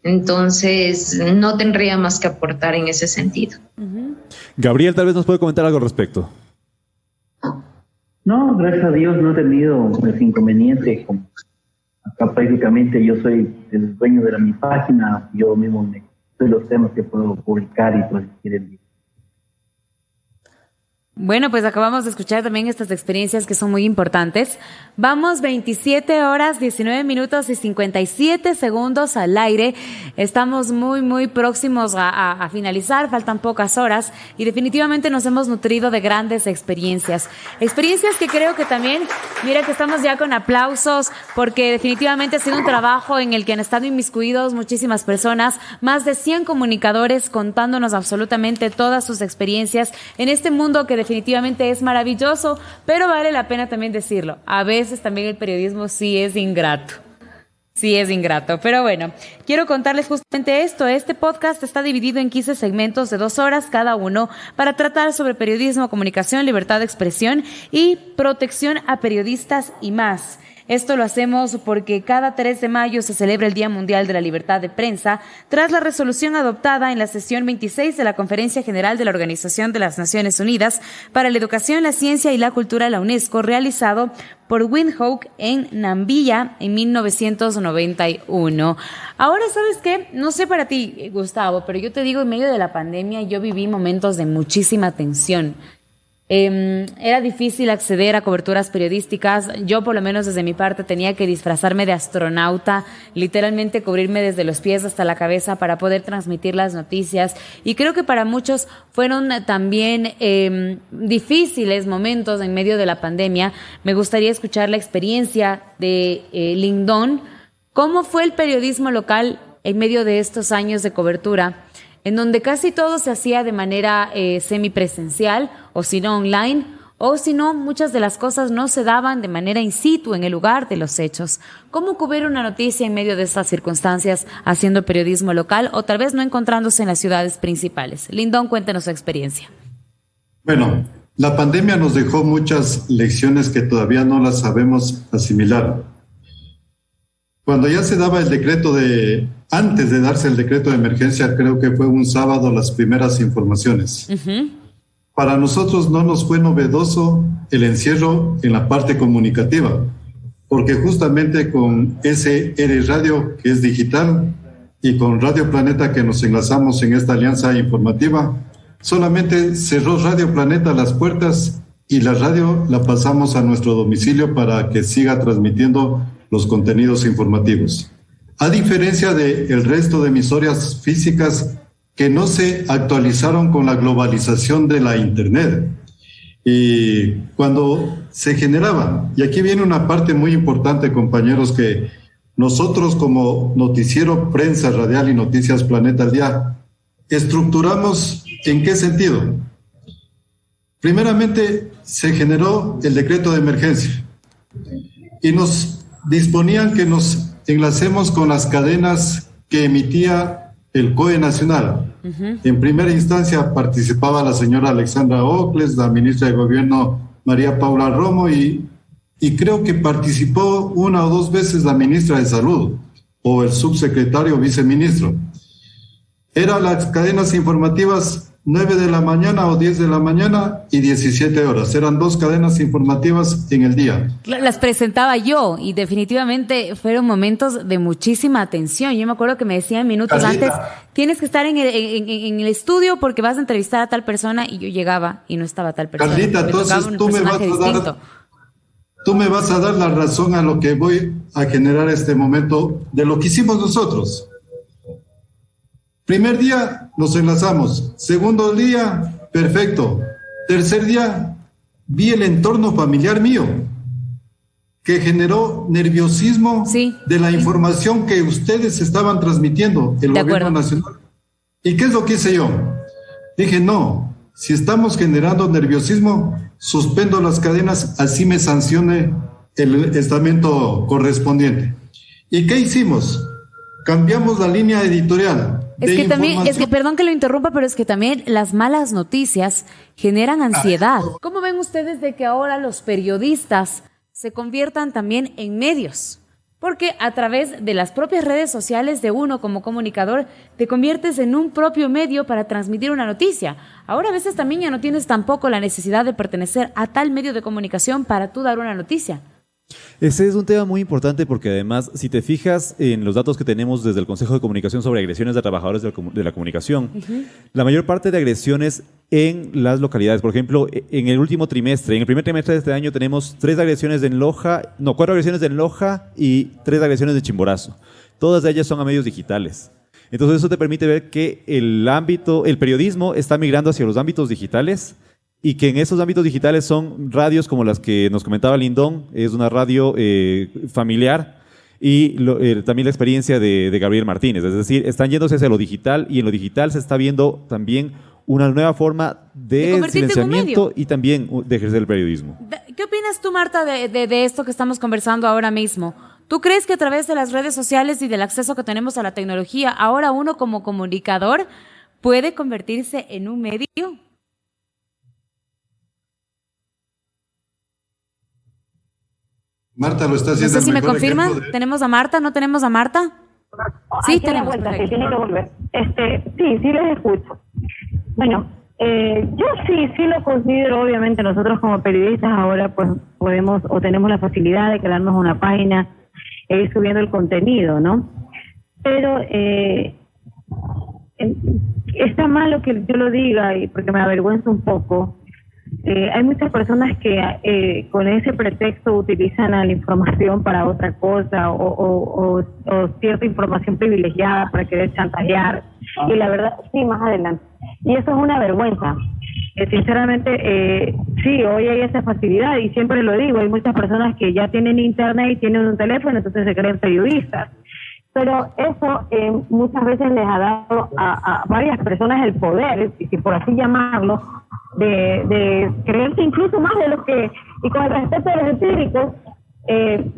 Entonces, no tendría más que aportar en ese sentido. Gabriel, tal vez nos puede comentar algo al respecto. No, gracias a Dios no he tenido inconveniente. Acá prácticamente yo soy el dueño de mi página, yo mismo soy los temas que puedo publicar y transmitir en vivo. Bueno, pues acabamos de escuchar también estas experiencias que son muy importantes. Vamos 27 horas, 19 minutos y 57 segundos al aire. Estamos muy próximos a finalizar, faltan pocas horas y definitivamente nos hemos nutrido de grandes experiencias. Experiencias que creo que también, mira que estamos ya con aplausos porque definitivamente ha sido un trabajo en el que han estado inmiscuidos muchísimas personas, más de 100 comunicadores contándonos absolutamente todas sus experiencias en este mundo que definitivamente es maravilloso, pero vale la pena también decirlo. A veces también el periodismo sí es ingrato. Sí es ingrato, pero bueno, quiero contarles justamente esto. Este podcast está dividido en 15 segmentos de 2 horas cada uno para tratar sobre periodismo, comunicación, libertad de expresión y protección a periodistas y más. Esto lo hacemos porque cada 3 de mayo se celebra el Día Mundial de la Libertad de Prensa, tras la resolución adoptada en la sesión 26 de la Conferencia General de la Organización de las Naciones Unidas para la Educación, la Ciencia y la Cultura, la UNESCO, realizado por Windhoek en Namibia en 1991. Ahora, ¿sabes qué? No sé para ti, Gustavo, pero yo te digo, en medio de la pandemia yo viví momentos de muchísima tensión. Era difícil acceder a coberturas periodísticas. Yo, por lo menos desde mi parte, tenía que disfrazarme de astronauta, literalmente cubrirme desde los pies hasta la cabeza para poder transmitir las noticias. Y creo que para muchos fueron también difíciles momentos en medio de la pandemia. Me gustaría escuchar la experiencia de Lindon. ¿Cómo fue el periodismo local en medio de estos años de cobertura, en donde casi todo se hacía de manera semipresencial, o si no online, o si no, muchas de las cosas no se daban de manera in situ, en el lugar de los hechos? ¿Cómo cubrir una noticia en medio de estas circunstancias haciendo periodismo local o tal vez no encontrándose en las ciudades principales? Lindon, cuéntanos su experiencia. Bueno, la pandemia nos dejó muchas lecciones que todavía no las sabemos asimilar. Cuando ya se daba el decreto antes de darse el decreto de emergencia, creo que fue un sábado, las primeras informaciones. Para nosotros no nos fue novedoso el encierro en la parte comunicativa, porque justamente con SR Radio, que es digital, y con Radio Planeta, que nos enlazamos en esta alianza informativa, solamente cerró Radio Planeta las puertas y la radio la pasamos a nuestro domicilio para que siga transmitiendo los contenidos informativos. A diferencia del resto de emisoras físicas que no se actualizaron con la globalización de la Internet. Y cuando se generaba, y aquí viene una parte muy importante, compañeros, que nosotros como noticiero Prensa Radial y Noticias Planeta al Día, estructuramos ¿en qué sentido? Primeramente, se generó el decreto de emergencia y nos disponían que nos enlacemos con las cadenas que emitía el COE Nacional. En primera instancia participaba la señora Alexandra Ocles, la ministra de Gobierno María Paula Romo y creo que participó 1 o 2 veces la ministra de Salud o el subsecretario o viceministro. Eran las cadenas informativas 9 de la mañana o 10 de la mañana y 17 horas. Eran 2 cadenas informativas en el día. Las presentaba yo y definitivamente fueron momentos de muchísima atención. Yo me acuerdo que me decían minutos antes, tienes que estar en el estudio porque vas a entrevistar a tal persona, y yo llegaba y no estaba tal persona. Carlita, entonces tú me vas a dar la razón a lo que voy a generar este momento de lo que hicimos nosotros. Primer día nos enlazamos, segundo día, perfecto. Tercer día, vi el entorno familiar mío, que generó nerviosismo de la información que ustedes estaban transmitiendo, el gobierno nacional. ¿Y qué es lo que hice yo? Dije, no, si estamos generando nerviosismo, suspendo las cadenas, así me sancione el estamento correspondiente. ¿Y qué hicimos? Cambiamos la línea editorial. Perdón que lo interrumpa, pero es que también las malas noticias generan ansiedad. ¿Cómo ven ustedes de que ahora los periodistas se conviertan también en medios? Porque a través de las propias redes sociales de uno como comunicador, te conviertes en un propio medio para transmitir una noticia. Ahora a veces también ya no tienes tampoco la necesidad de pertenecer a tal medio de comunicación para tú dar una noticia. Ese es un tema muy importante porque además, si te fijas en los datos que tenemos desde el Consejo de Comunicación sobre agresiones de trabajadores de la comunicación, la mayor parte de agresiones en las localidades, por ejemplo, en el último trimestre, en el primer trimestre de este año tenemos 4 agresiones de Loja y 3 agresiones de Chimborazo. Todas ellas son a medios digitales. Entonces eso te permite ver que el periodismo está migrando hacia los ámbitos digitales. Y que en esos ámbitos digitales son radios como las que nos comentaba Lindón, es una radio familiar, y también la experiencia de Gabriel Martínez. Es decir, están yéndose hacia lo digital, y en lo digital se está viendo también una nueva forma de silenciamiento y también de ejercer el periodismo. ¿Qué opinas tú, Marta, de esto que estamos conversando ahora mismo? ¿Tú crees que a través de las redes sociales y del acceso que tenemos a la tecnología, ahora uno como comunicador puede convertirse en un medio? Marta lo está haciendo. No sé si me confirman. ¿Tenemos a Marta? ¿No tenemos a Marta? Sí, tenemos. Sí, les escucho. Bueno, yo sí lo considero, obviamente nosotros como periodistas ahora pues podemos o tenemos la facilidad de crearnos una página e ir subiendo el contenido, ¿no? Pero está mal lo que yo lo diga, y porque me avergüenza un poco. Hay muchas personas que con ese pretexto utilizan a la información para otra cosa o cierta información privilegiada para querer chantajear. Y la verdad, sí, más adelante. Y eso es una vergüenza. Sinceramente, sí, hoy hay esa facilidad y siempre lo digo, hay muchas personas que ya tienen internet y tienen un teléfono, entonces se creen periodistas. Pero eso muchas veces les ha dado a varias personas el poder, si por así llamarlo, de creerse incluso más de los que, y con el respeto de los empíricos,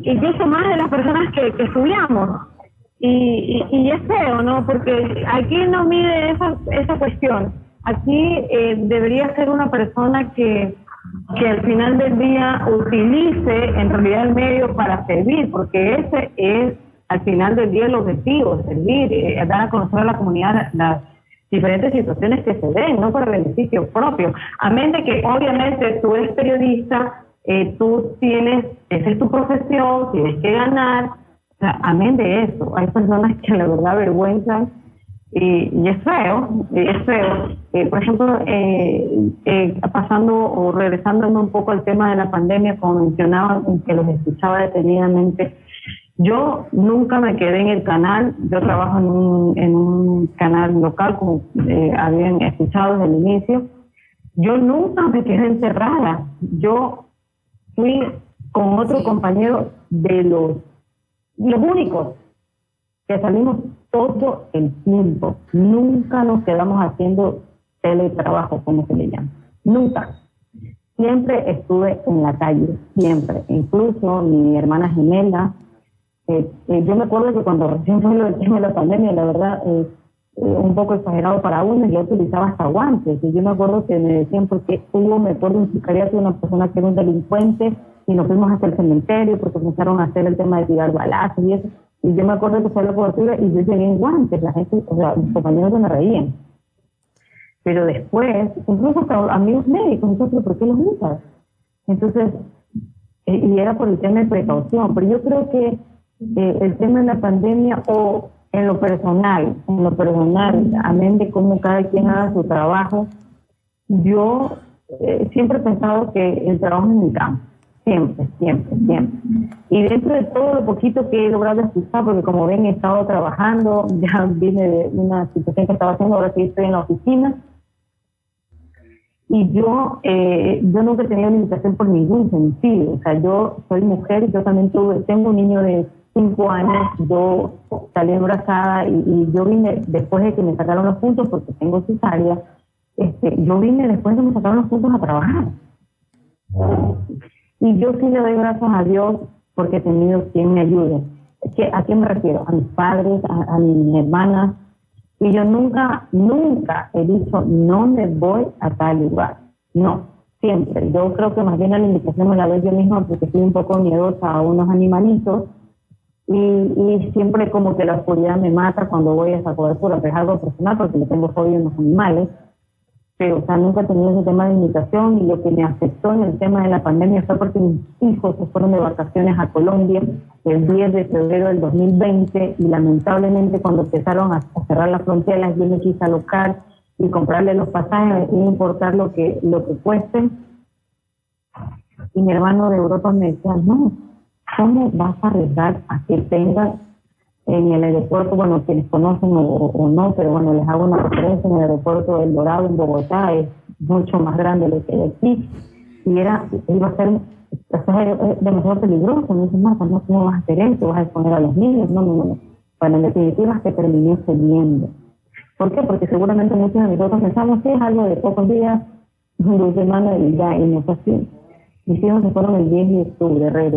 incluso más de las personas que estudiamos. Y es feo, ¿no? Porque aquí no mide esa cuestión. Aquí debería ser una persona que al final del día utilice en realidad el medio para servir, porque ese es al final del día el objetivo, servir, dar a conocer a la comunidad las diferentes situaciones que se den, no para beneficio propio. Amén de que obviamente tú eres periodista, tú tienes, esa es tu profesión, tienes que ganar, o sea, amén de eso. Hay personas que la verdad avergüenzan y es feo, por ejemplo, pasando o regresando un poco al tema de la pandemia, como mencionaba, que los escuchaba detenidamente. Yo nunca me quedé en el canal, yo trabajo en un canal local, como habían escuchado desde el inicio. Yo nunca me quedé encerrada. Yo fui con otro compañero de los únicos que salimos todo el tiempo. Nunca nos quedamos haciendo teletrabajo, como se le llama. Nunca. Siempre estuve en la calle, siempre. Incluso mi hermana gemela. Yo me acuerdo que cuando recién fue el tema de la pandemia, la verdad, un poco exagerado para uno, yo utilizaba hasta guantes. Y yo me acuerdo que me decían, porque me acuerdo un sicariato de una persona que era un delincuente, y nos fuimos hasta el cementerio porque comenzaron a hacer el tema de tirar balazos y eso. Y yo me acuerdo que fue la cobertura y yo llegué en guantes. La gente, o sea, mis compañeros se me reían. Pero después, incluso hasta amigos médicos, entonces, ¿por qué los usas? Entonces, y era por el tema de precaución. Pero yo creo que el tema de la pandemia o en lo personal, amén de cómo cada quien haga su trabajo, yo siempre he pensado que el trabajo es mi campo. siempre, siempre, siempre. Y dentro de todo lo poquito que he logrado escuchar, porque como ven he estado trabajando, ya vine de una situación que estaba haciendo, ahora sí estoy en la oficina, y yo nunca he tenido limitación por ningún sentido. O sea, yo soy mujer, yo también tengo un niño de 5 años, yo salí embarazada y yo vine después de que me sacaron los puntos, porque tengo cesárea, yo vine después de que me sacaron los puntos a trabajar. Y yo sí le doy gracias a Dios porque he tenido quien me ayude. ¿A quién me refiero? A mis padres, a mis hermanas. Y yo nunca he dicho, no me voy a tal lugar. No, siempre. Yo creo que más bien la limitación me la doy yo misma porque soy un poco miedosa a unos animalitos y siempre como que la oscuridad me mata cuando voy a esa cobertura, que es algo personal porque le tengo fobia a los animales. Pero, o sea, nunca he tenido ese tema de limitación, y lo que me afectó en el tema de la pandemia fue porque mis hijos se fueron de vacaciones a Colombia el 10 de febrero del 2020 y lamentablemente cuando empezaron a cerrar las fronteras yo me quise alocar y comprarle los pasajes sin importar lo que cueste. Y mi hermano de Europa me decía, no, ¿cómo vas a arriesgar a que tengas en el aeropuerto, bueno, quienes conocen o no, pero bueno, les hago una referencia, en el aeropuerto del Dorado en Bogotá es mucho más grande de lo que hay aquí, y iba a ser demasiado peligroso. Me dice, Marta, no, ¿cómo vas a hacer esto? ¿Vas a exponer a los niños? No. Bueno, en definitiva es que terminé cediendo. ¿Por qué? Porque seguramente muchos de nosotros pensamos que es algo de pocos días, 2 semanas y ya, y no fue así. Mis hijos se fueron el 10 de octubre, el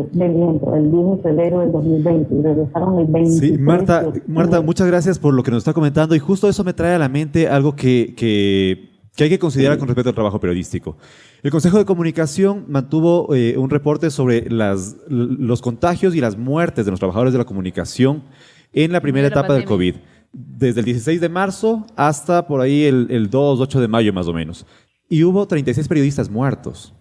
10 de febrero del 2020, y regresaron el 20. Sí, Marta, muchas gracias por lo que nos está comentando, y justo eso me trae a la mente algo que hay que considerar con respecto al trabajo periodístico. El Consejo de Comunicación mantuvo un reporte sobre los contagios y las muertes de los trabajadores de la comunicación en la primera etapa del COVID, desde el 16 de marzo hasta por ahí el 8 de mayo más o menos. Y hubo 36 periodistas muertos.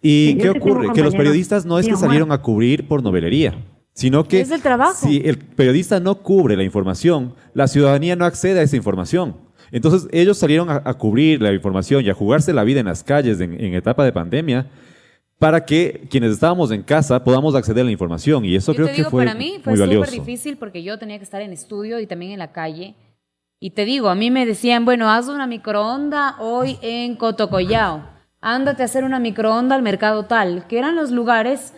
¿Y qué ocurre? Que los periodistas no es que salieron a cubrir por novelería, sino que es el trabajo. Si el periodista no cubre la información, la ciudadanía no accede a esa información. Entonces ellos salieron a cubrir la información y a jugarse la vida en las calles en etapa de pandemia para que quienes estábamos en casa podamos acceder a la información, y eso creo que fue para mí fue súper difícil porque yo tenía que estar en estudio y también en la calle. Y te digo, a mí me decían, bueno, haz una microonda hoy en Cotocollao. Ándate a hacer una microonda al mercado tal, que eran los lugares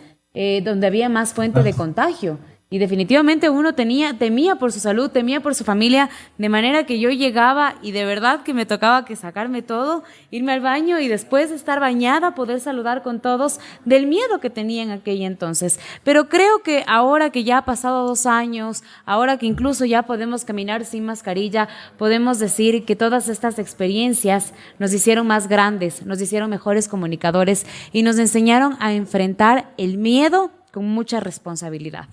donde había más fuente de contagio. Y definitivamente uno temía por su salud, temía por su familia, de manera que yo llegaba y de verdad que me tocaba que sacarme todo, irme al baño y después de estar bañada poder saludar con todos del miedo que tenía en aquella entonces. Pero creo que ahora que ya ha pasado 2 años, ahora que incluso ya podemos caminar sin mascarilla, podemos decir que todas estas experiencias nos hicieron más grandes, nos hicieron mejores comunicadores y nos enseñaron a enfrentar el miedo con mucha responsabilidad.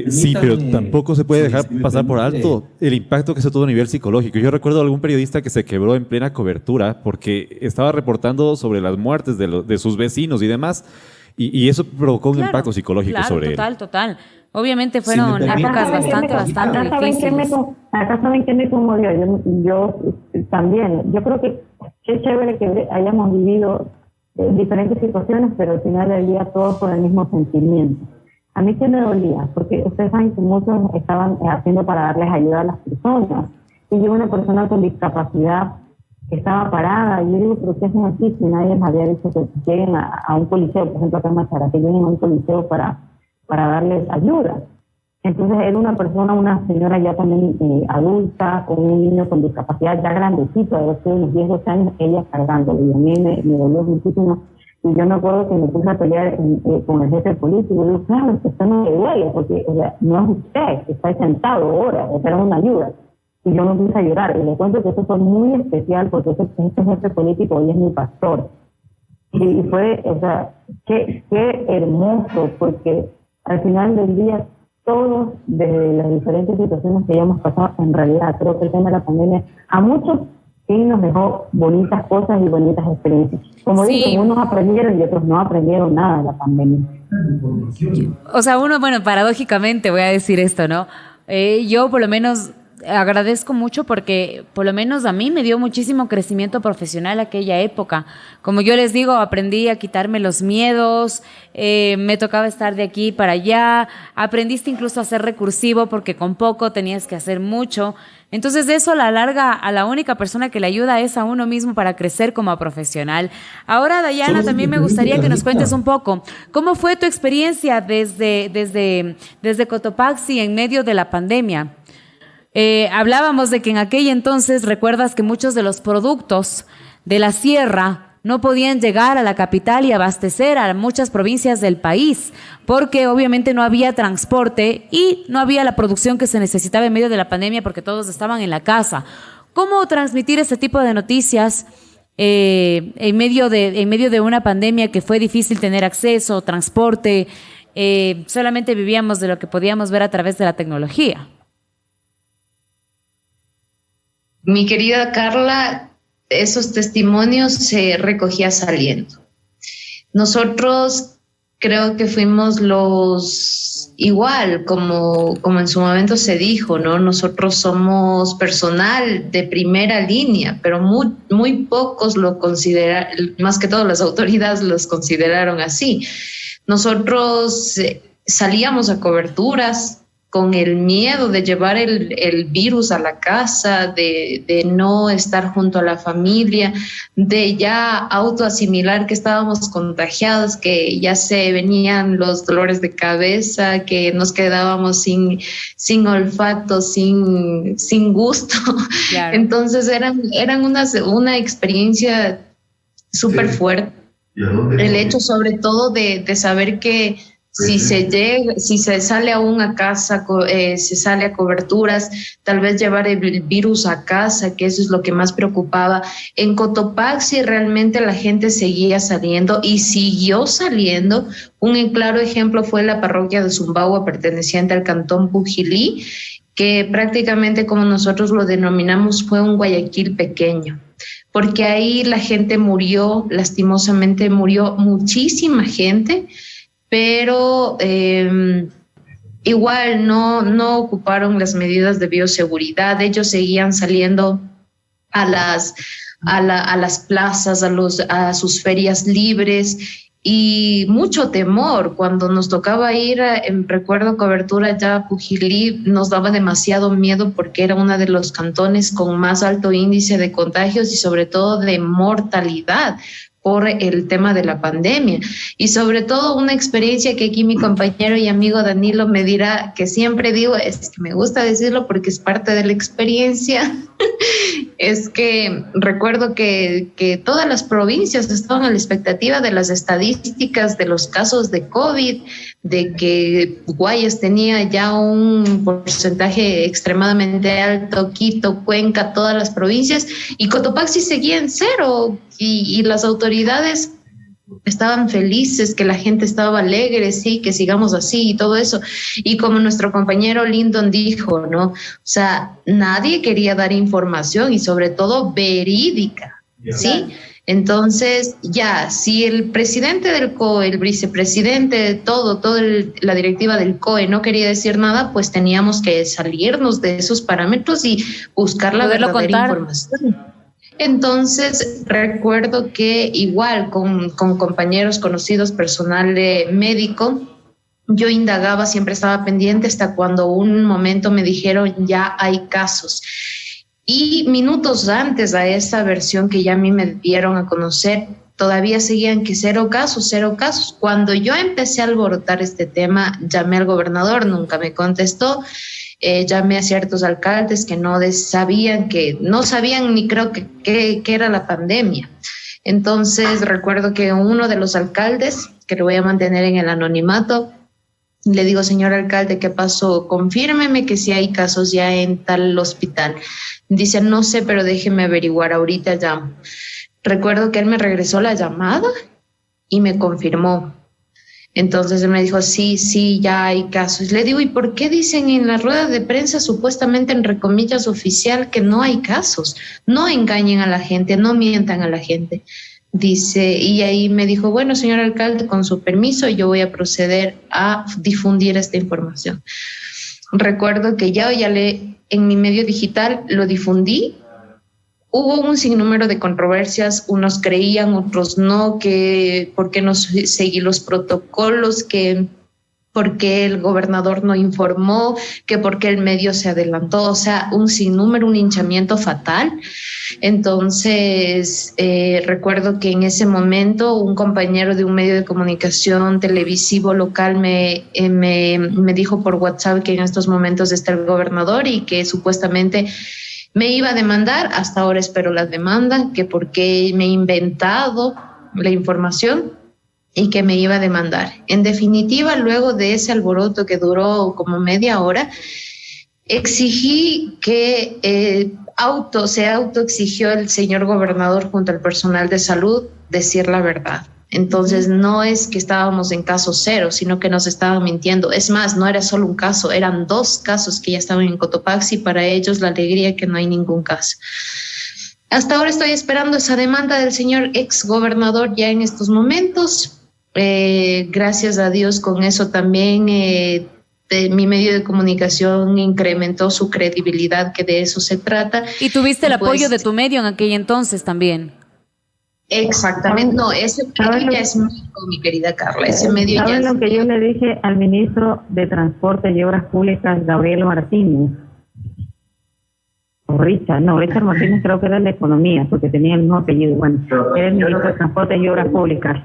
Sí, pero tampoco se puede dejar pasar por alto el impacto que eso tuvo a nivel psicológico. Yo recuerdo a algún periodista que se quebró en plena cobertura porque estaba reportando sobre las muertes de sus vecinos y demás, y eso provocó un impacto psicológico sobre él. Total. Obviamente fueron épocas bastante difíciles. Acá saben que me conmovió. Yo también. Yo creo que qué chévere que hayamos vivido diferentes situaciones, pero al final del día todos con el mismo sentimiento. A mí que me dolía, porque ustedes saben que muchos estaban haciendo para darles ayuda a las personas. Y yo, una persona con discapacidad que estaba parada, y yo digo, ¿pero qué hacen aquí si nadie les había dicho que lleguen a un coliseo, por ejemplo acá en Machara, que lleguen a un coliseo para darles ayuda? Entonces era una señora ya también adulta, con un niño con discapacidad ya grandecito, de unos 10, 12 años, ella cargándolo, y a mí me dolió muchísimo. Y yo me acuerdo que me puse a pelear con el jefe político. Y digo, claro, esto no me duele, porque no es usted que está sentado ahora, era una ayuda. Y yo me puse a llorar. Y le cuento que eso fue muy especial, porque este jefe político hoy es mi pastor. Y fue, qué hermoso, porque al final del día, todos, desde las diferentes situaciones que hayamos pasado, en realidad, creo que el tema de la pandemia, a muchos sí nos dejó bonitas cosas y bonitas experiencias. Como dicen, unos aprendieron y otros no aprendieron nada de la pandemia. O sea, paradójicamente voy a decir esto, ¿no? Yo por lo menos agradezco mucho porque por lo menos a mí me dio muchísimo crecimiento profesional aquella época. Como yo les digo, aprendí a quitarme los miedos, me tocaba estar de aquí para allá, aprendiste incluso a ser recursivo porque con poco tenías que hacer mucho. Entonces de eso a la larga a la única persona que le ayuda es a uno mismo para crecer como profesional. Ahora, Dayana, también me gustaría que nos cuentes un poco, ¿cómo fue tu experiencia desde Cotopaxi en medio de la pandemia? Hablábamos de que en aquel entonces, recuerdas que muchos de los productos de la sierra no podían llegar a la capital y abastecer a muchas provincias del país, porque obviamente no había transporte y no había la producción que se necesitaba en medio de la pandemia porque todos estaban en la casa. ¿Cómo transmitir ese tipo de noticias en medio de una pandemia que fue difícil tener acceso, transporte? Solamente vivíamos de lo que podíamos ver a través de la tecnología. Mi querida Carla, esos testimonios se recogía saliendo. Nosotros creo que fuimos igual como en su momento se dijo, ¿no? Nosotros somos personal de primera línea, pero muy pocos lo consideran, más que todo las autoridades los consideraron así. Nosotros salíamos a coberturas con el miedo de llevar el virus a la casa, de no estar junto a la familia, de ya autoasimilar que estábamos contagiados, que ya se venían los dolores de cabeza, que nos quedábamos sin olfato, sin gusto. Claro. Entonces eran una experiencia súper fuerte. El hecho sobre todo de saber que si se sale aún a casa, se sale a coberturas, tal vez llevar el virus a casa, que eso es lo que más preocupaba. En Cotopaxi realmente la gente seguía saliendo y siguió saliendo. Un claro ejemplo fue la parroquia de Zumbagua, perteneciente al cantón Pujilí, que prácticamente, como nosotros lo denominamos, fue un Guayaquil pequeño, porque ahí la gente murió, lastimosamente murió muchísima gente, pero igual no ocuparon las medidas de bioseguridad. Ellos seguían saliendo a las plazas, a sus ferias libres, y mucho temor. Cuando nos tocaba ir, recuerdo cobertura ya a Pujilí, nos daba demasiado miedo porque era uno de los cantones con más alto índice de contagios y sobre todo de mortalidad por el tema de la pandemia. Y sobre todo una experiencia que aquí mi compañero y amigo Danilo me dirá, que siempre digo, es que me gusta decirlo porque es parte de la experiencia, es que recuerdo que todas las provincias estaban a la expectativa de las estadísticas de los casos de COVID, de que Guayas tenía ya un porcentaje extremadamente alto, Quito, Cuenca, todas las provincias, y Cotopaxi seguía en cero, y las autoridades estaban felices, que la gente estaba alegre, sí, que sigamos así y todo eso. Y como nuestro compañero Lyndon dijo, ¿no? O sea, nadie quería dar información y sobre todo verídica, ¿sí? Entonces, ya, si el presidente del COE, el vicepresidente, la directiva del COE no quería decir nada, pues teníamos que salirnos de esos parámetros y buscar la verdadera información. Entonces, recuerdo que igual con compañeros conocidos, personal médico, yo indagaba, siempre estaba pendiente hasta cuando un momento me dijeron ya hay casos. Y minutos antes a esa versión que ya a mí me dieron a conocer, todavía seguían que cero casos. Cuando yo empecé a alborotar este tema, llamé al gobernador, nunca me contestó. Llamé a ciertos alcaldes que no sabían ni creo que era la pandemia. Entonces recuerdo que uno de los alcaldes, que lo voy a mantener en el anonimato, le digo, señor alcalde, ¿qué pasó? Confírmeme que si hay casos ya en tal hospital. Dice, no sé, pero déjeme averiguar, ahorita llamo. Recuerdo que él me regresó la llamada y me confirmó. Entonces él me dijo, sí, ya hay casos. Le digo, ¿y por qué dicen en la rueda de prensa, supuestamente entre comillas oficial, que no hay casos? No engañen a la gente, no mientan a la gente. Dice, y ahí me dijo, bueno, señor alcalde, con su permiso, yo voy a proceder a difundir esta información. recuerdo que en mi medio digital lo difundí. Hubo un sinnúmero de controversias, unos creían, otros no, que por qué no seguí los protocolos, que por qué el gobernador no informó, que por qué el medio se adelantó, o sea, un sinnúmero, un hinchamiento fatal. Entonces, recuerdo que en ese momento un compañero de un medio de comunicación televisivo local me dijo por WhatsApp que en estos momentos está el gobernador y que supuestamente me iba a demandar. Hasta ahora espero la demanda, que porque me he inventado la información y que me iba a demandar. En definitiva, luego de ese alboroto que duró como media hora, exigí que se autoexigió el señor gobernador junto al personal de salud decir la verdad. Entonces no es que estábamos en caso cero, sino que nos estaban mintiendo. Es más, no era solo un caso, eran 2 casos que ya estaban en Cotopaxi. Para ellos la alegría que no hay ningún caso. Hasta ahora estoy esperando esa demanda del señor ex gobernador ya en estos momentos. Gracias a Dios con eso también mi medio de comunicación incrementó su credibilidad, que de eso se trata. Y tuviste el apoyo de tu medio en aquel entonces también. Exactamente, no, ese medio ya es mi querida Carla, ese medio ya ¿Saben lo que yo le dije al ministro de Transporte y Obras Públicas, Gabriel Martínez? O Richard Martínez creo que era el de Economía, porque tenía el mismo apellido. Bueno, era el ministro de Transporte y Obras Públicas.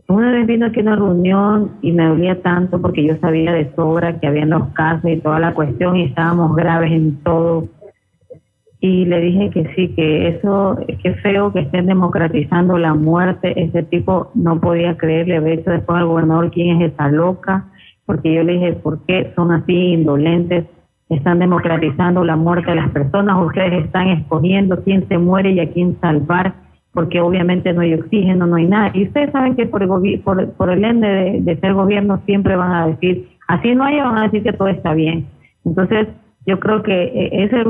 Una vez vino aquí a una reunión y me dolía tanto porque yo sabía de sobra que habían los casos y toda la cuestión y estábamos graves en todo. Y le dije que sí, que eso, que feo que estén democratizando la muerte. Ese tipo no podía creerle, había dicho después al gobernador, ¿quién es esa loca? Porque yo le dije, ¿por qué son así indolentes? Están democratizando la muerte de las personas, ustedes están escogiendo quién se muere y a quién salvar, porque obviamente no hay oxígeno, no hay nada. Y ustedes saben que por el ende de ser gobierno siempre van a decir, así no hay, van a decir que todo está bien. Entonces, yo creo que soy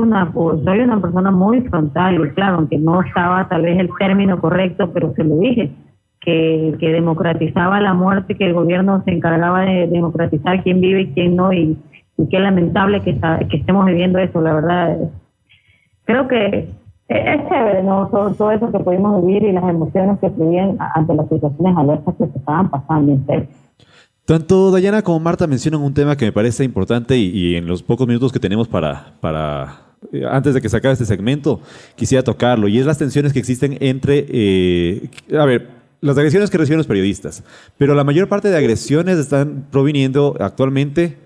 una persona muy frontal, y claro, aunque no estaba tal vez el término correcto, pero se lo dije, que democratizaba la muerte, que el gobierno se encargaba de democratizar quién vive y quién no, y qué lamentable que estemos viviendo eso, la verdad. Creo que es chévere, ¿no? Todo eso que pudimos vivir y las emociones que fluían ante las situaciones alertas que se estaban pasando en serio. Tanto Dayana como Marta mencionan un tema que me parece importante y en los pocos minutos que tenemos antes de que se acabe este segmento, quisiera tocarlo, y es las tensiones que existen entre, las agresiones que reciben los periodistas, pero la mayor parte de agresiones están proviniendo actualmente,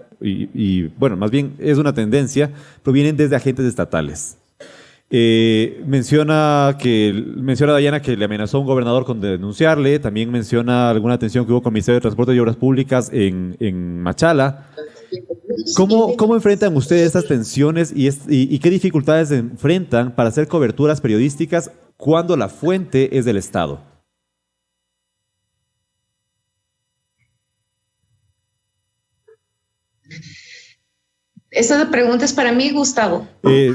bueno, más bien es una tendencia, provienen desde agentes estatales. Menciona Dayana que le amenazó a un gobernador con denunciarle, también menciona alguna tensión que hubo con el Ministerio de Transporte y Obras Públicas en Machala. ¿Cómo enfrentan ustedes estas tensiones y qué dificultades enfrentan para hacer coberturas periodísticas cuando la fuente es del Estado? Esta pregunta es para mí, Gustavo.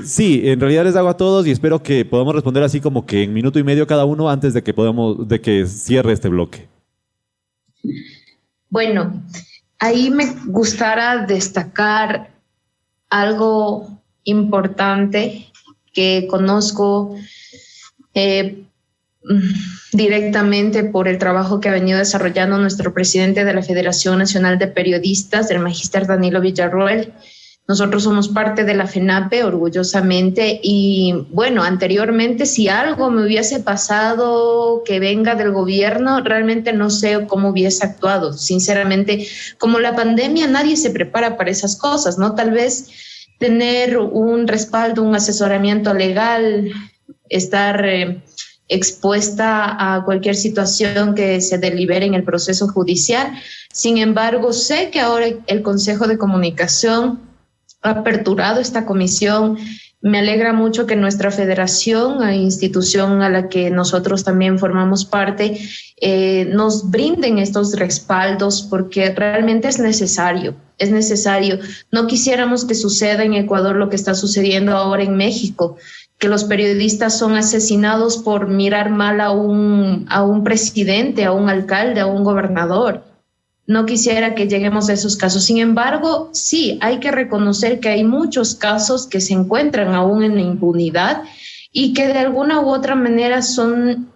Sí, en realidad les hago a todos y espero que podamos responder así como que en minuto y medio cada uno antes de que cierre este bloque. Bueno, ahí me gustaría destacar algo importante que conozco directamente por el trabajo que ha venido desarrollando nuestro presidente de la Federación Nacional de Periodistas, el magíster Danilo Villarroel. Nosotros somos parte de la FENAPE, orgullosamente, y bueno, anteriormente si algo me hubiese pasado que venga del gobierno, realmente no sé cómo hubiese actuado. Sinceramente, como la pandemia, nadie se prepara para esas cosas, ¿no? Tal vez tener un respaldo, un asesoramiento legal, estar expuesta a cualquier situación que se delibere en el proceso judicial. Sin embargo, sé que ahora el Consejo de Comunicación ha aperturado esta comisión. Me alegra mucho que nuestra federación, institución a la que nosotros también formamos parte, nos brinden estos respaldos, porque realmente es necesario. No quisiéramos que suceda en Ecuador lo que está sucediendo ahora en México, que los periodistas son asesinados por mirar mal a un presidente, a un alcalde, a un gobernador. no quisiera que lleguemos a esos casos. Sin embargo, sí, hay que reconocer que hay muchos casos que se encuentran aún en la impunidad y que de alguna u otra manera son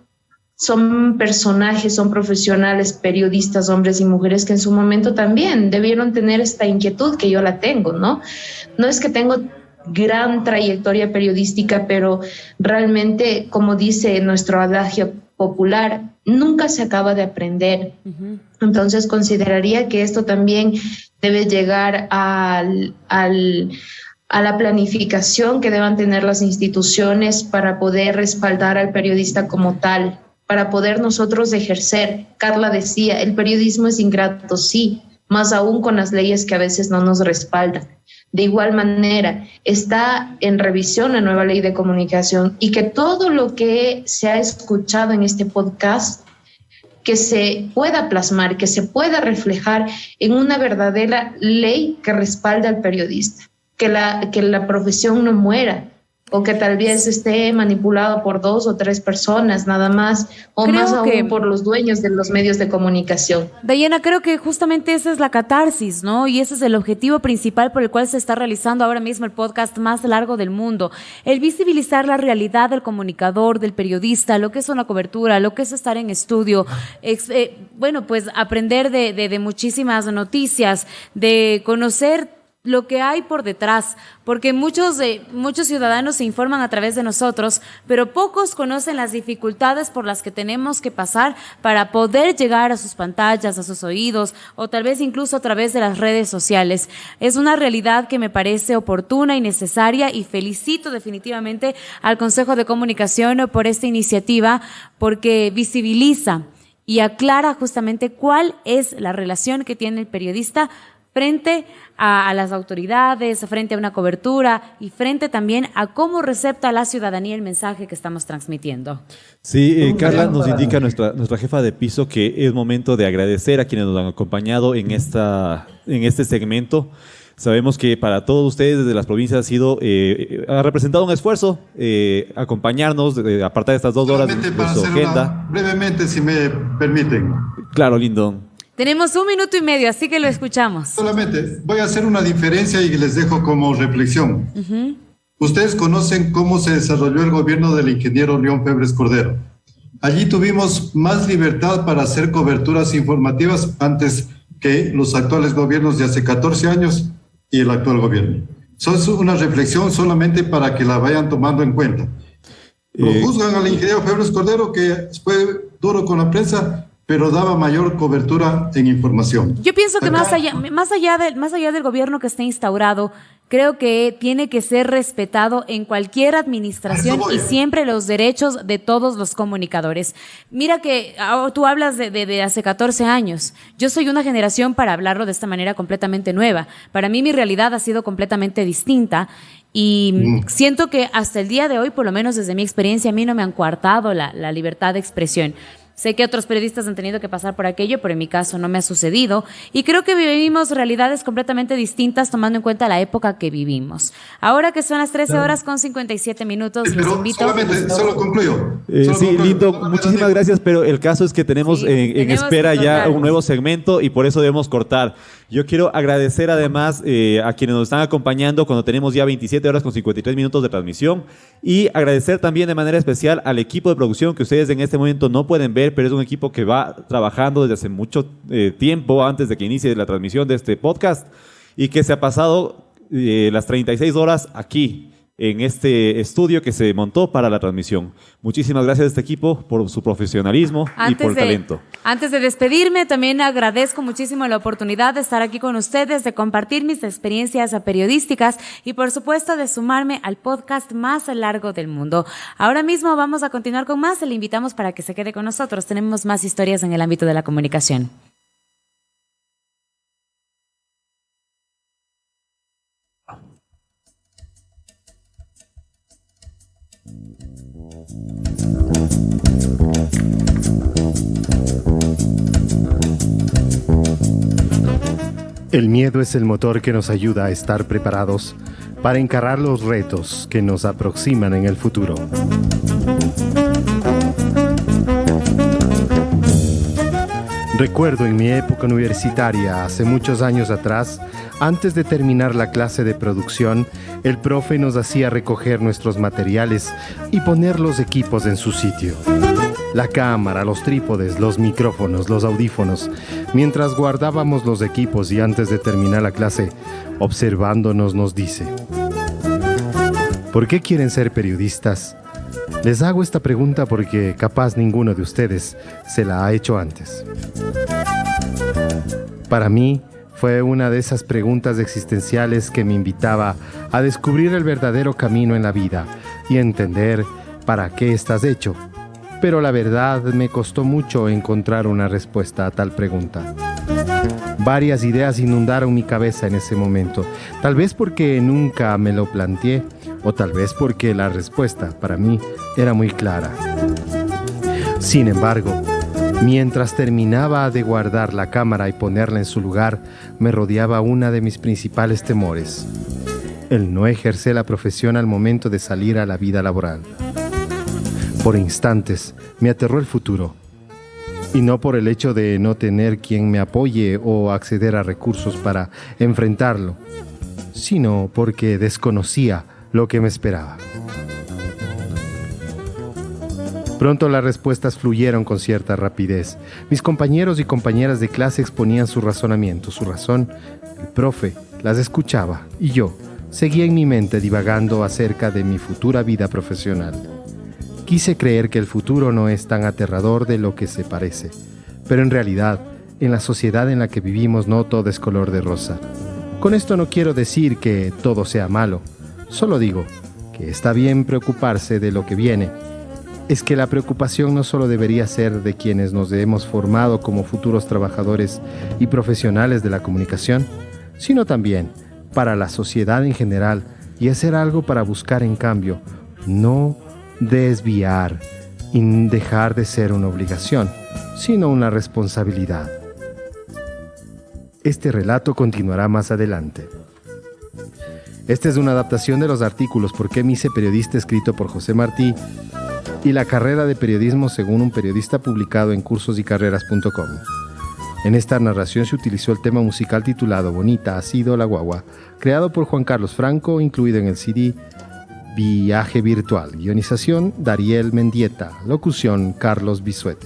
personajes, son profesionales, periodistas, hombres y mujeres que en su momento también debieron tener esta inquietud que yo la tengo, ¿no? No es que tengo gran trayectoria periodística, pero realmente, como dice nuestro adagio popular, nunca se acaba de aprender. Entonces consideraría que esto también debe llegar a la planificación que deban tener las instituciones para poder respaldar al periodista como tal, para poder nosotros ejercer. Carla decía, el periodismo es ingrato, sí, más aún con las leyes que a veces no nos respaldan. De igual manera, está en revisión la nueva ley de comunicación y que todo lo que se ha escuchado en este podcast, que se pueda plasmar, que se pueda reflejar en una verdadera ley que respalde al periodista, que la profesión no muera, o que tal vez esté manipulado por 2 o 3 personas nada más, o creo más aún por los dueños de los medios de comunicación. Dayana, creo que justamente esa es la catarsis, ¿no? Y ese es el objetivo principal por el cual se está realizando ahora mismo el podcast más largo del mundo, el visibilizar la realidad del comunicador, del periodista, lo que es una cobertura, lo que es estar en estudio, bueno, pues aprender de muchísimas noticias, de conocer lo que hay por detrás, porque muchos ciudadanos se informan a través de nosotros, pero pocos conocen las dificultades por las que tenemos que pasar para poder llegar a sus pantallas, a sus oídos, o tal vez incluso a través de las redes sociales. Es una realidad que me parece oportuna y necesaria, y felicito definitivamente al Consejo de Comunicación por esta iniciativa, porque visibiliza y aclara justamente cuál es la relación que tiene el periodista frente a las autoridades, frente a una cobertura y frente también a cómo recepta la ciudadanía el mensaje que estamos transmitiendo. Sí, Carla nos indica nuestra jefa de piso que es momento de agradecer a quienes nos han acompañado en este segmento. Sabemos que para todos ustedes desde las provincias ha representado un esfuerzo acompañarnos, apartar estas 2 horas de su agenda. Brevemente, si me permiten. Claro, Lindon. Tenemos 1 minuto y medio, así que lo escuchamos. Solamente voy a hacer una diferencia y les dejo como reflexión. Ustedes conocen cómo se desarrolló el gobierno del ingeniero León Febres Cordero. Allí tuvimos más libertad para hacer coberturas informativas antes que los actuales gobiernos de hace 14 años y el actual gobierno. Eso es una reflexión solamente para que la vayan tomando en cuenta. Lo juzgan al ingeniero Febres Cordero, que fue duro con la prensa, pero daba mayor cobertura en información. Yo pienso que más allá del gobierno que esté instaurado, creo que tiene que ser respetado en cualquier administración y siempre los derechos de todos los comunicadores. Mira que tú hablas de hace 14 años. Yo soy una generación, para hablarlo de esta manera, completamente nueva. Para mí mi realidad ha sido completamente distinta y siento que hasta el día de hoy, por lo menos desde mi experiencia, a mí no me han coartado la libertad de expresión. Sé que otros periodistas han tenido que pasar por aquello, pero en mi caso no me ha sucedido. Y creo que vivimos realidades completamente distintas tomando en cuenta la época que vivimos. Ahora que son las 13 horas con 57 minutos, los invito... Solo concluyo. Sí, Lindo, muchísimas gracias, pero el caso es que tenemos en espera ya un nuevo segmento y por eso debemos cortar. Yo quiero agradecer además a quienes nos están acompañando cuando tenemos ya 27 horas con 53 minutos de transmisión, y agradecer también de manera especial al equipo de producción que ustedes en este momento no pueden ver, pero es un equipo que va trabajando desde hace mucho tiempo antes de que inicie la transmisión de este podcast y que se ha pasado las 36 horas aquí en este estudio que se montó para la transmisión. Muchísimas gracias a este equipo por su profesionalismo y por el talento. Antes de despedirme, también agradezco muchísimo la oportunidad de estar aquí con ustedes, de compartir mis experiencias periodísticas y, por supuesto, de sumarme al podcast más largo del mundo. Ahora mismo vamos a continuar con más. Le invitamos para que se quede con nosotros. Tenemos más historias en el ámbito de la comunicación. El miedo es el motor que nos ayuda a estar preparados para encarar los retos que nos aproximan en el futuro. Recuerdo en mi época universitaria, hace muchos años atrás, antes de terminar la clase de producción, el profe nos hacía recoger nuestros materiales y poner los equipos en su sitio. La cámara, los trípodes, los micrófonos, los audífonos. Mientras guardábamos los equipos y antes de terminar la clase, observándonos nos dice: ¿por qué quieren ser periodistas? Les hago esta pregunta porque capaz ninguno de ustedes se la ha hecho antes. Para mí fue una de esas preguntas existenciales que me invitaba a descubrir el verdadero camino en la vida y entender para qué estás hecho. Pero la verdad me costó mucho encontrar una respuesta a tal pregunta. Varias ideas inundaron mi cabeza en ese momento, tal vez porque nunca me lo planteé, o tal vez porque la respuesta para mí era muy clara. Sin embargo, mientras terminaba de guardar la cámara y ponerla en su lugar, me rodeaba una de mis principales temores: el no ejercer la profesión al momento de salir a la vida laboral. Por instantes me aterró el futuro, y no por el hecho de no tener quien me apoye o acceder a recursos para enfrentarlo, sino porque desconocía lo que me esperaba. Pronto las respuestas fluyeron con cierta rapidez. Mis compañeros y compañeras de clase exponían su razonamiento, su razón. El profe las escuchaba y yo seguía en mi mente divagando acerca de mi futura vida profesional. Quise creer que el futuro no es tan aterrador de lo que se parece, pero en realidad, en la sociedad en la que vivimos no todo es color de rosa. Con esto no quiero decir que todo sea malo, solo digo que está bien preocuparse de lo que viene. Es que la preocupación no solo debería ser de quienes nos hemos formado como futuros trabajadores y profesionales de la comunicación, sino también para la sociedad en general, y hacer algo para buscar, en cambio, no desviar y dejar de ser una obligación, sino una responsabilidad. Este relato continuará más adelante. Esta es una adaptación de los artículos ¿Por qué me hice periodista?, escrito por José Martí, y La carrera de periodismo según un periodista, publicado en cursosycarreras.com. En esta narración se utilizó el tema musical titulado Bonita ha sido la guagua, creado por Juan Carlos Franco, incluido en el CD Viaje Virtual. Guionización Dariel Mendieta. Locución Carlos Bisuete.